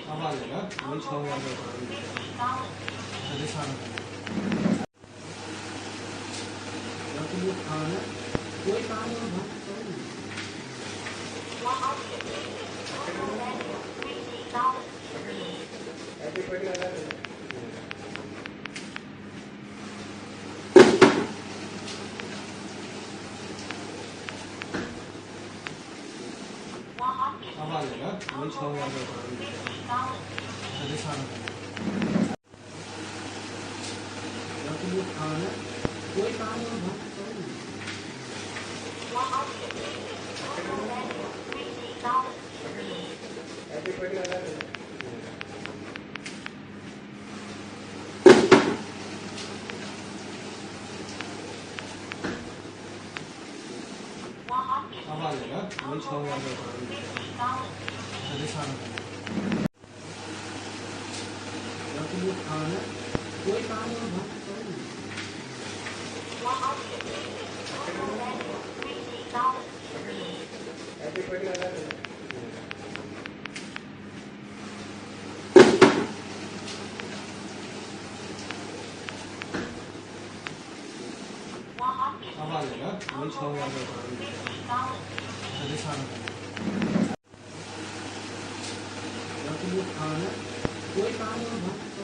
Speaker 2: 아마리가 거의 정원을 여기 사는
Speaker 1: 여기 뭐 खाना कोई काम नहीं है
Speaker 2: 아마리가 거의 정원을 여기 사는
Speaker 1: 여기 뭐 खाना कोई काम नहीं है
Speaker 2: 아마리가 거의 정원을 여기 사는
Speaker 1: 여기 뭐 खाना कोई काम नहीं है
Speaker 2: 아마리가 거의 정원을 여기 사는
Speaker 1: 여기 뭐 खाना कोई काम नहीं है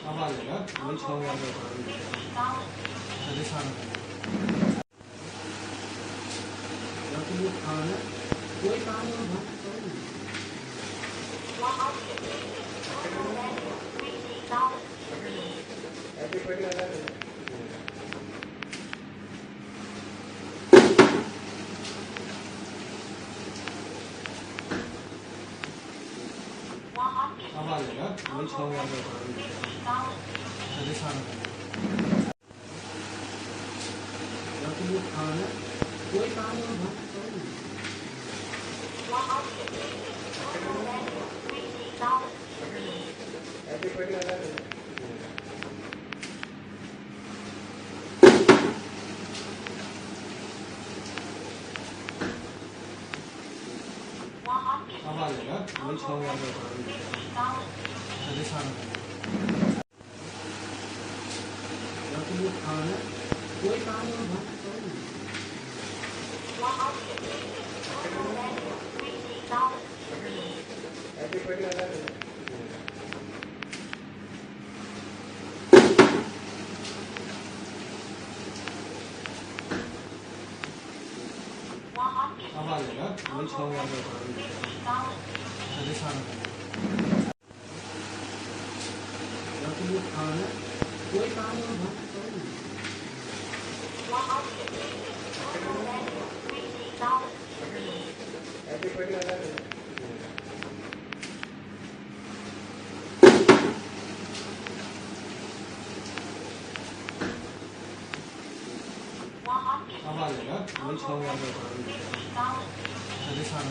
Speaker 2: 아마리가 거의 정원을 여기 사는
Speaker 1: 여기 뭐 खाना कोई काम नहीं है
Speaker 2: 아마리가 거의 정원을 여기 사는
Speaker 1: 여기 뭐 खाना कोई काम नहीं है
Speaker 2: 아마리가 거의 정원을 여기 사는
Speaker 1: 여기 뭐 खाना कोई काम नहीं है
Speaker 2: 아마리가 거의 정원을 여기 사는
Speaker 1: 여기 뭐 खाना कोई काम नहीं है
Speaker 2: 아마리가 거의 정원을 여기 사는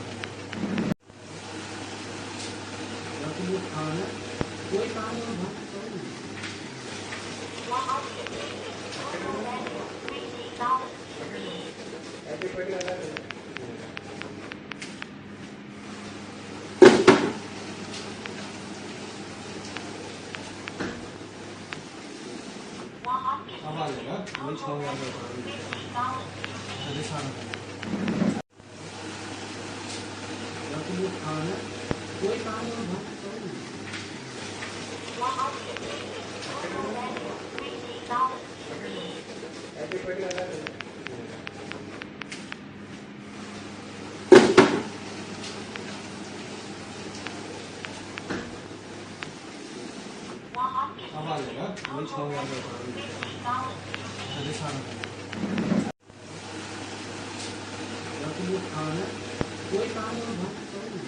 Speaker 1: 여기 뭐 खाना कोई काम नहीं है
Speaker 2: 아마리가 거의 정원을 여기 사는
Speaker 1: खाना कोई काम में भक्त करो
Speaker 2: आवाज है ना वही 6 राजस्थान
Speaker 1: खाना कोई काम में भक्त करो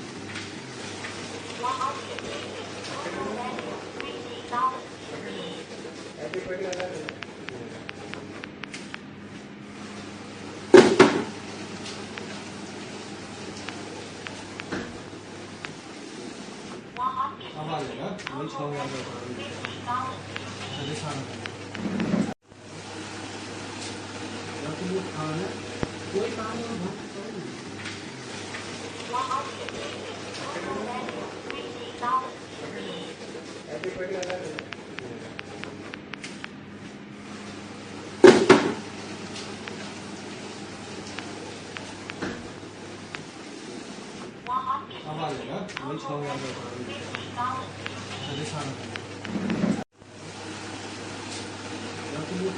Speaker 2: आवाज है ना वही 6 राजस्थान
Speaker 1: खाना कोई काम में भक्त करो
Speaker 2: आवाज है ना वही 6 राजस्थान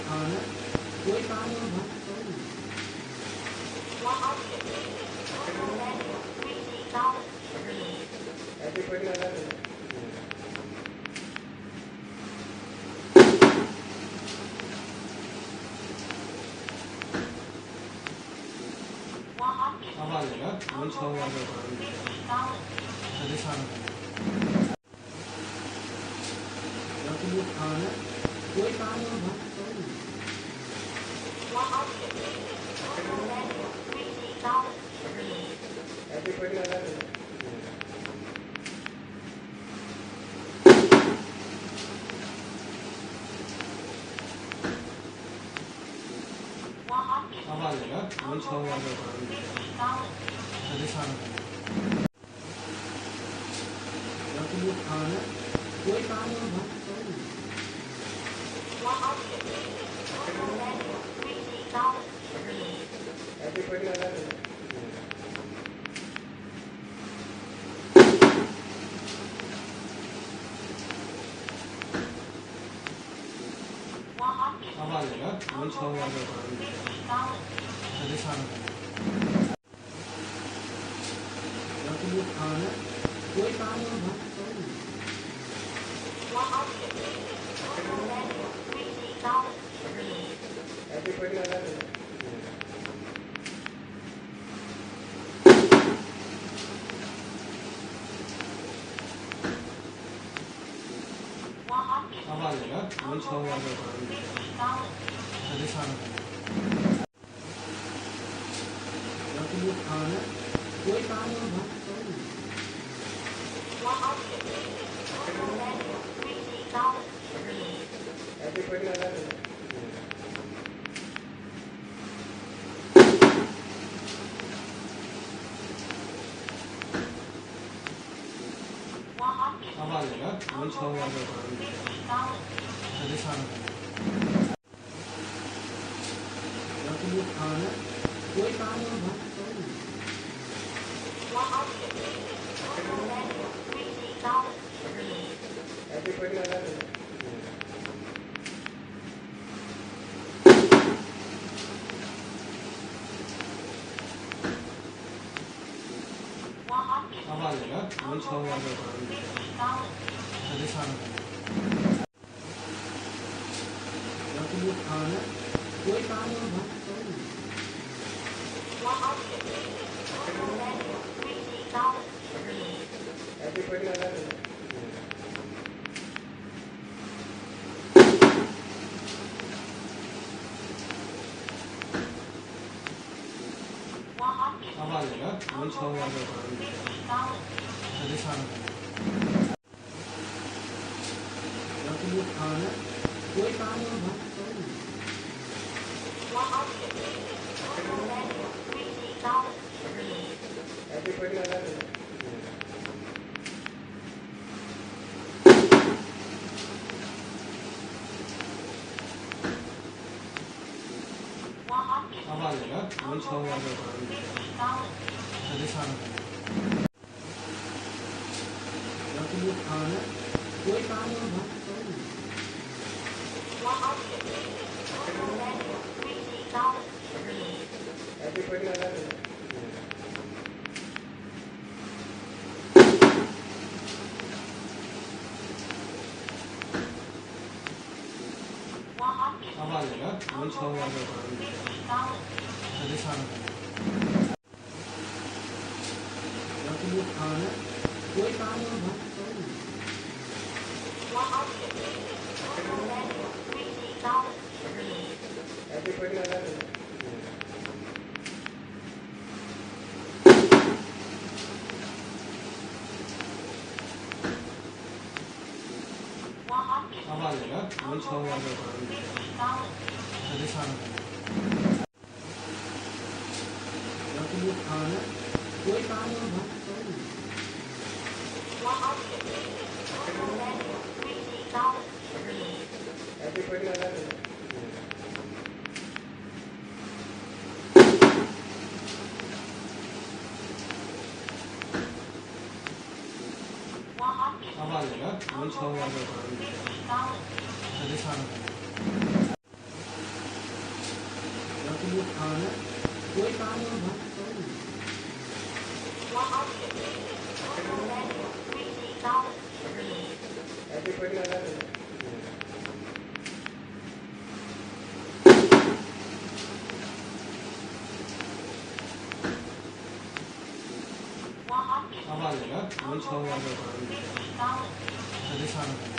Speaker 1: खाना कोई काम में भक्त करो
Speaker 2: आवाज है ना वही 6 राजस्थान
Speaker 1: खाना कोई काम में भक्त करो
Speaker 2: आवाज है ना वही 6 राजस्थान
Speaker 1: खाना कोई काम में भक्त करो
Speaker 2: आवाज है ना वही 6 राजस्थान
Speaker 1: खाना कोई काम में भक्त करो
Speaker 2: आवाज है ना वही 6 राजस्थान
Speaker 1: खाना कोई काम में भक्त करो
Speaker 2: आवाज है ना वही 6 राजस्थान
Speaker 1: खाना कोई काम में भक्त करो
Speaker 2: आवाज है ना वही 6 राजस्थान
Speaker 1: खाना कोई काम में भक्त करो
Speaker 2: आवाज है ना वही 6 राजस्थान
Speaker 1: खाना कोई काम में भक्त करो
Speaker 2: आवाज है ना वही 6 Rajasthan
Speaker 1: bán luôn hả?
Speaker 2: 아마리가 거의 처음으로 어디 사는 거야?
Speaker 1: 여기 뭐 하나? 거의 bán luôn hả?
Speaker 2: 아마리가 거의 처음으로 어디 사는 거야?
Speaker 1: 여기 뭐 하나? 거의 bán luôn hả?
Speaker 2: 아마리가 거의 처음으로 어디 사는 거야?
Speaker 1: 여기 뭐 하나? 거의 bán luôn hả?
Speaker 2: 아마리가 거의 처음으로 어디 사는 거야?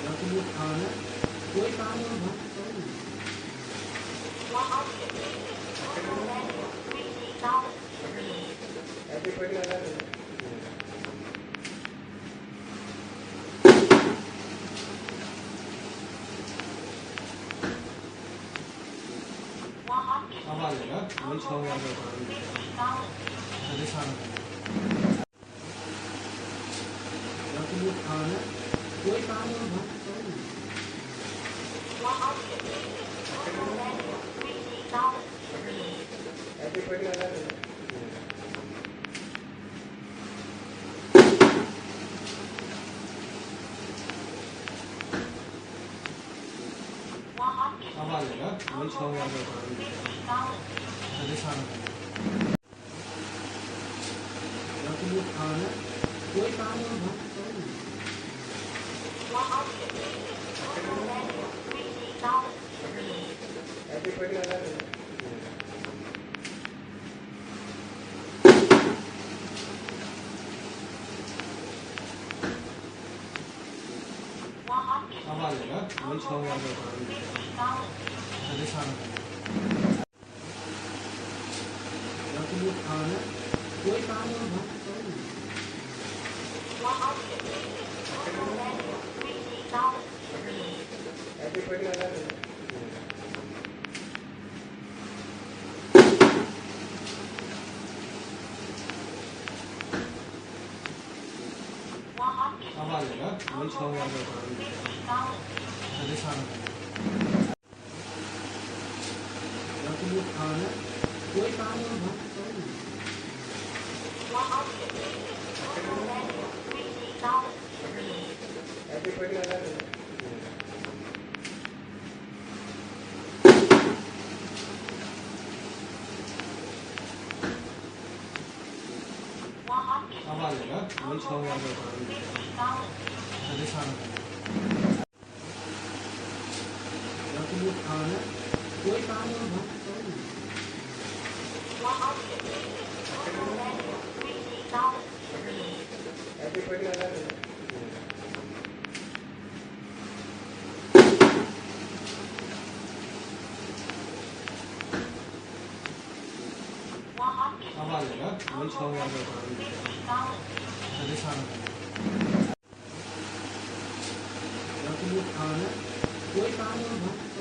Speaker 1: 여기 뭐 하나? 거의 bán luôn hả?
Speaker 2: 아마리가 거의 처음으로 어디 사는 거야?
Speaker 1: 여기 뭐 하나? 거의 bán luôn hả?
Speaker 2: 아마리가 거의 처음으로 어디 사는 거야?
Speaker 1: 여기 뭐 하나? 거의 bán luôn hả?
Speaker 2: 아마리가 거의 처음으로 어디 사는 거야?
Speaker 1: 여기 뭐 하나? 거의 bán luôn hả?
Speaker 2: 아마리가 거의 처음으로 어디 사는 거야?
Speaker 1: 여기 뭐 하나? 거의 bán luôn hả?
Speaker 2: 아마리가 거의 처음으로 어디 사는 거야?
Speaker 1: 여기 뭐 하나? 거의 bán luôn hả?
Speaker 2: 아마리가 거의 처음으로 어디 사는 거야?
Speaker 1: 여기 뭐 하나? 거의 bán luôn hả?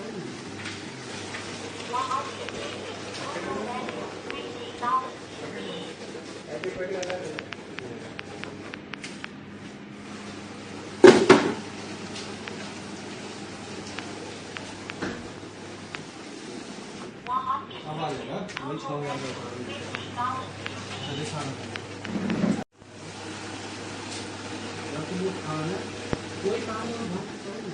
Speaker 2: 아마리가 거의 처음으로 어디 사는 거야?
Speaker 1: खाना कोई काम और भक्त करो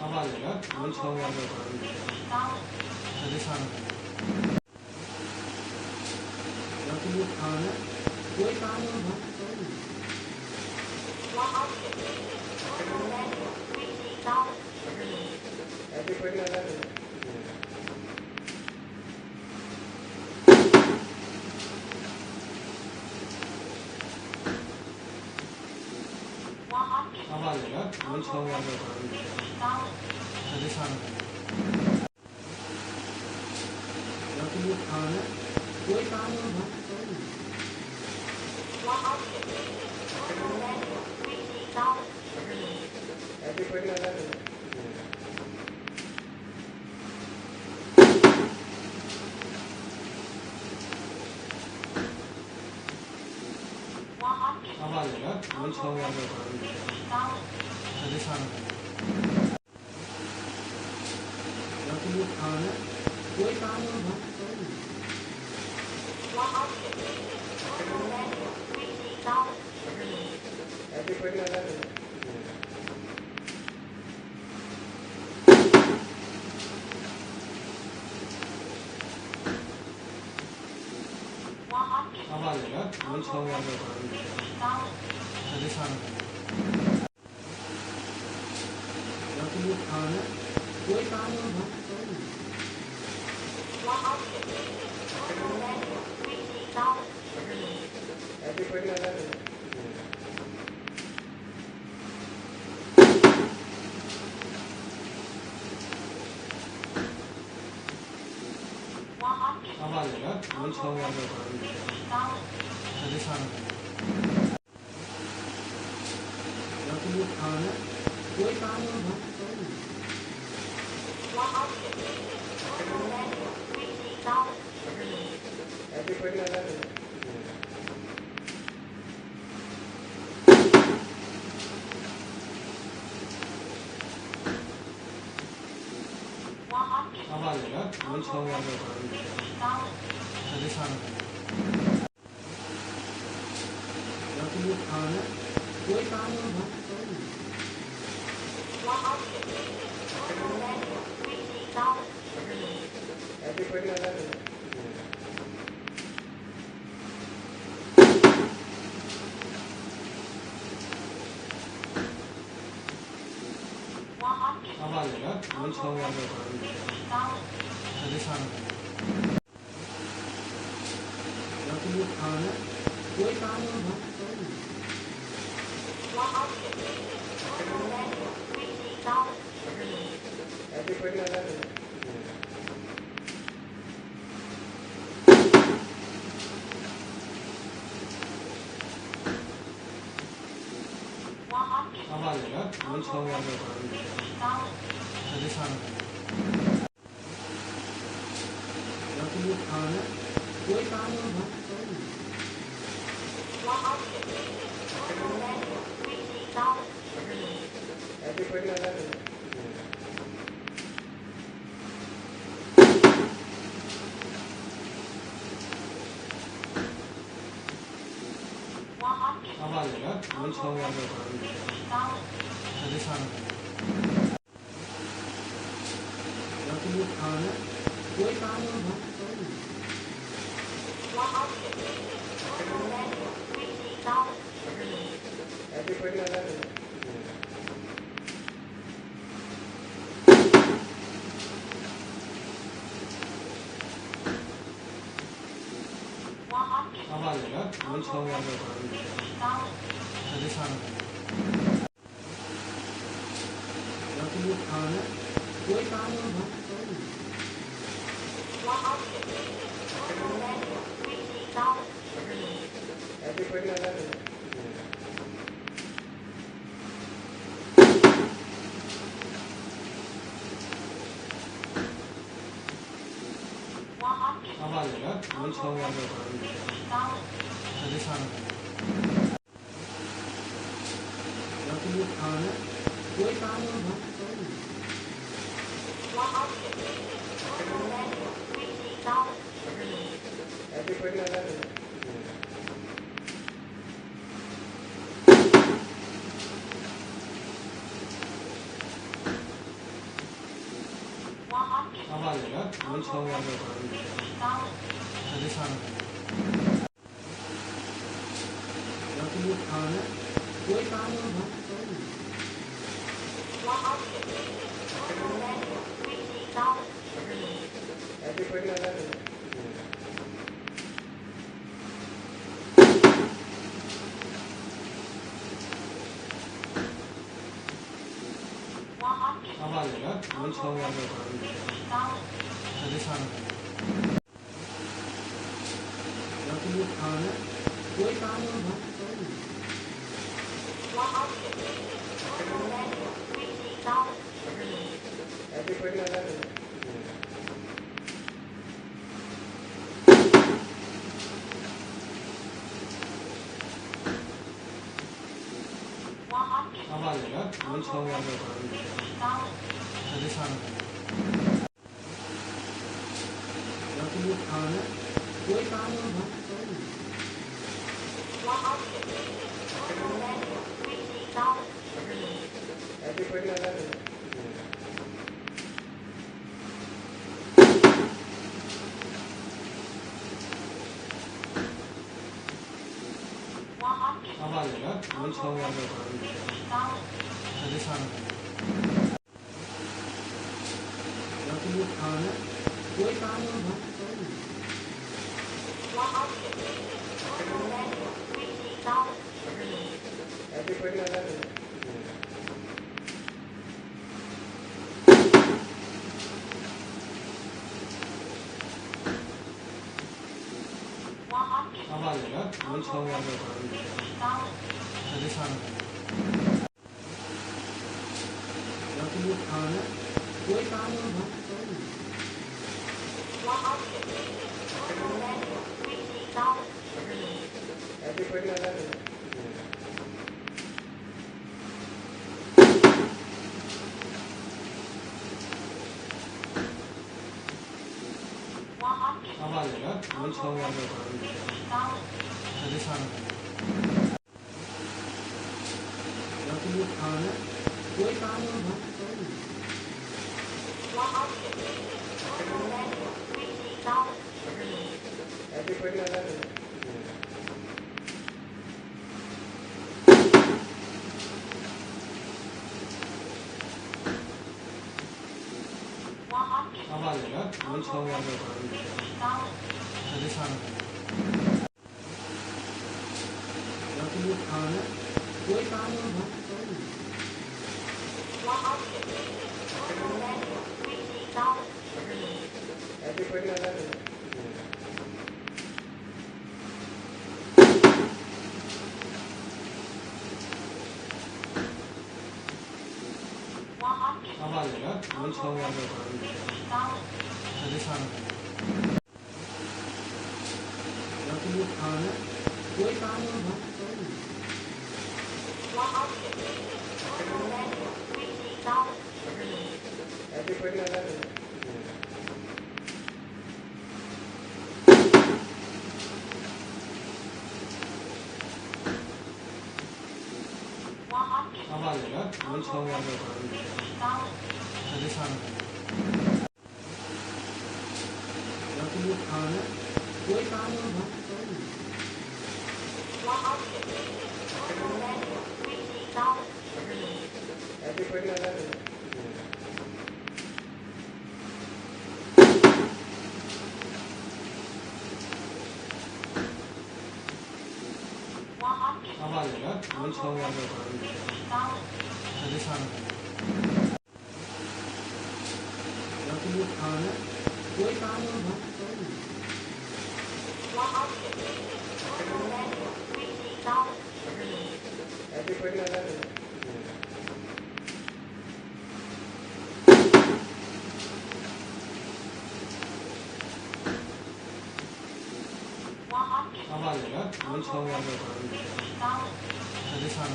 Speaker 2: आवाज है ना वही 6
Speaker 1: खाना कोई काम और भक्त करो
Speaker 2: आवाज है ना वही 6
Speaker 1: खाना कोई काम और भक्त करो
Speaker 2: आवाज है ना वही 6
Speaker 1: खाना कोई काम और भक्त करो
Speaker 2: आवाज है ना वही 6
Speaker 1: खाना कोई काम और भक्त करो
Speaker 2: आवाज है ना वही 6
Speaker 1: खाना कोई काम और भक्त करो
Speaker 2: आवाज है ना वही 6
Speaker 1: खाना कोई काम और भक्त करो
Speaker 2: आवाज है ना वही 6
Speaker 1: खाना कोई काम और भक्त करो
Speaker 2: आवाज है ना वही 6
Speaker 1: खाना कोई काम और भक्त करो
Speaker 2: आवाज है ना वही 6
Speaker 1: खाना कोई काम और भक्त करो
Speaker 2: आवाज है ना वही 6
Speaker 1: खाना कोई काम और भक्त करो
Speaker 2: आवाज है ना वही 6
Speaker 1: bán luôn hả?
Speaker 2: 아마리가 우리 처음으로 어디 사는
Speaker 1: 여기 뭐 하나? 왜 bán luôn hả?
Speaker 2: 아마리가 우리 처음으로 어디 사는
Speaker 1: 여기 뭐 하나? 왜 bán luôn hả?
Speaker 2: 아마리가 우리 처음으로 어디 사는
Speaker 1: 여기 뭐 하나? 왜 bán luôn hả?
Speaker 2: 아마리가 우리 처음으로 어디 사는
Speaker 1: 여기 뭐 하나? 왜 bán luôn hả?
Speaker 2: 아마리가 우리 처음으로 어디 사는
Speaker 1: 여기 뭐 하나? 왜 bán luôn hả?
Speaker 2: 아마리가 우리 처음으로 어디 사는
Speaker 1: 여기 뭐 하나? 왜 bán luôn hả?
Speaker 2: 아마리가 우리 처음으로 어디 사는
Speaker 1: 여기 뭐 하나? 왜 bán luôn hả?
Speaker 2: 아마리가 우리 처음으로 어디 사는
Speaker 1: 여기 뭐 하나? 왜 bán luôn hả?
Speaker 2: 아마리가 우리 처음으로 어디 사는
Speaker 1: 여기 뭐 하나? 왜 bán luôn hả?
Speaker 2: 아마리가 우리 처음으로 어디 사는
Speaker 1: 여기 뭐 하나? 왜 bán luôn hả?
Speaker 2: 아마리가 우리 처음으로 어디 사는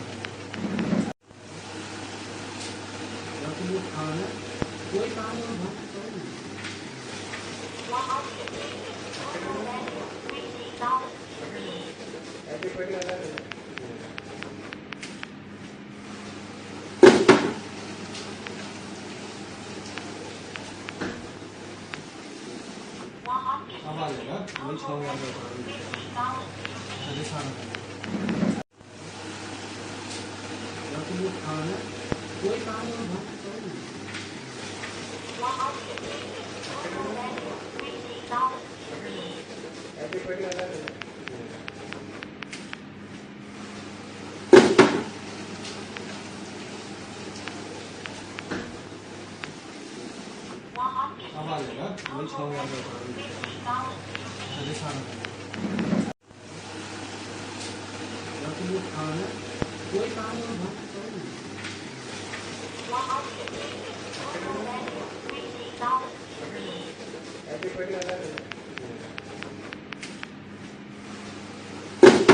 Speaker 2: 아마리가 거의 처음 하는 거거든요. 다시 사는 거.
Speaker 1: 여기 뭐 가면 거의 다 하는 거
Speaker 2: 아마리가 거의 처음 하는 거거든요. 다시 사는 거.
Speaker 1: 여기 뭐 가면 거의 다 하는 거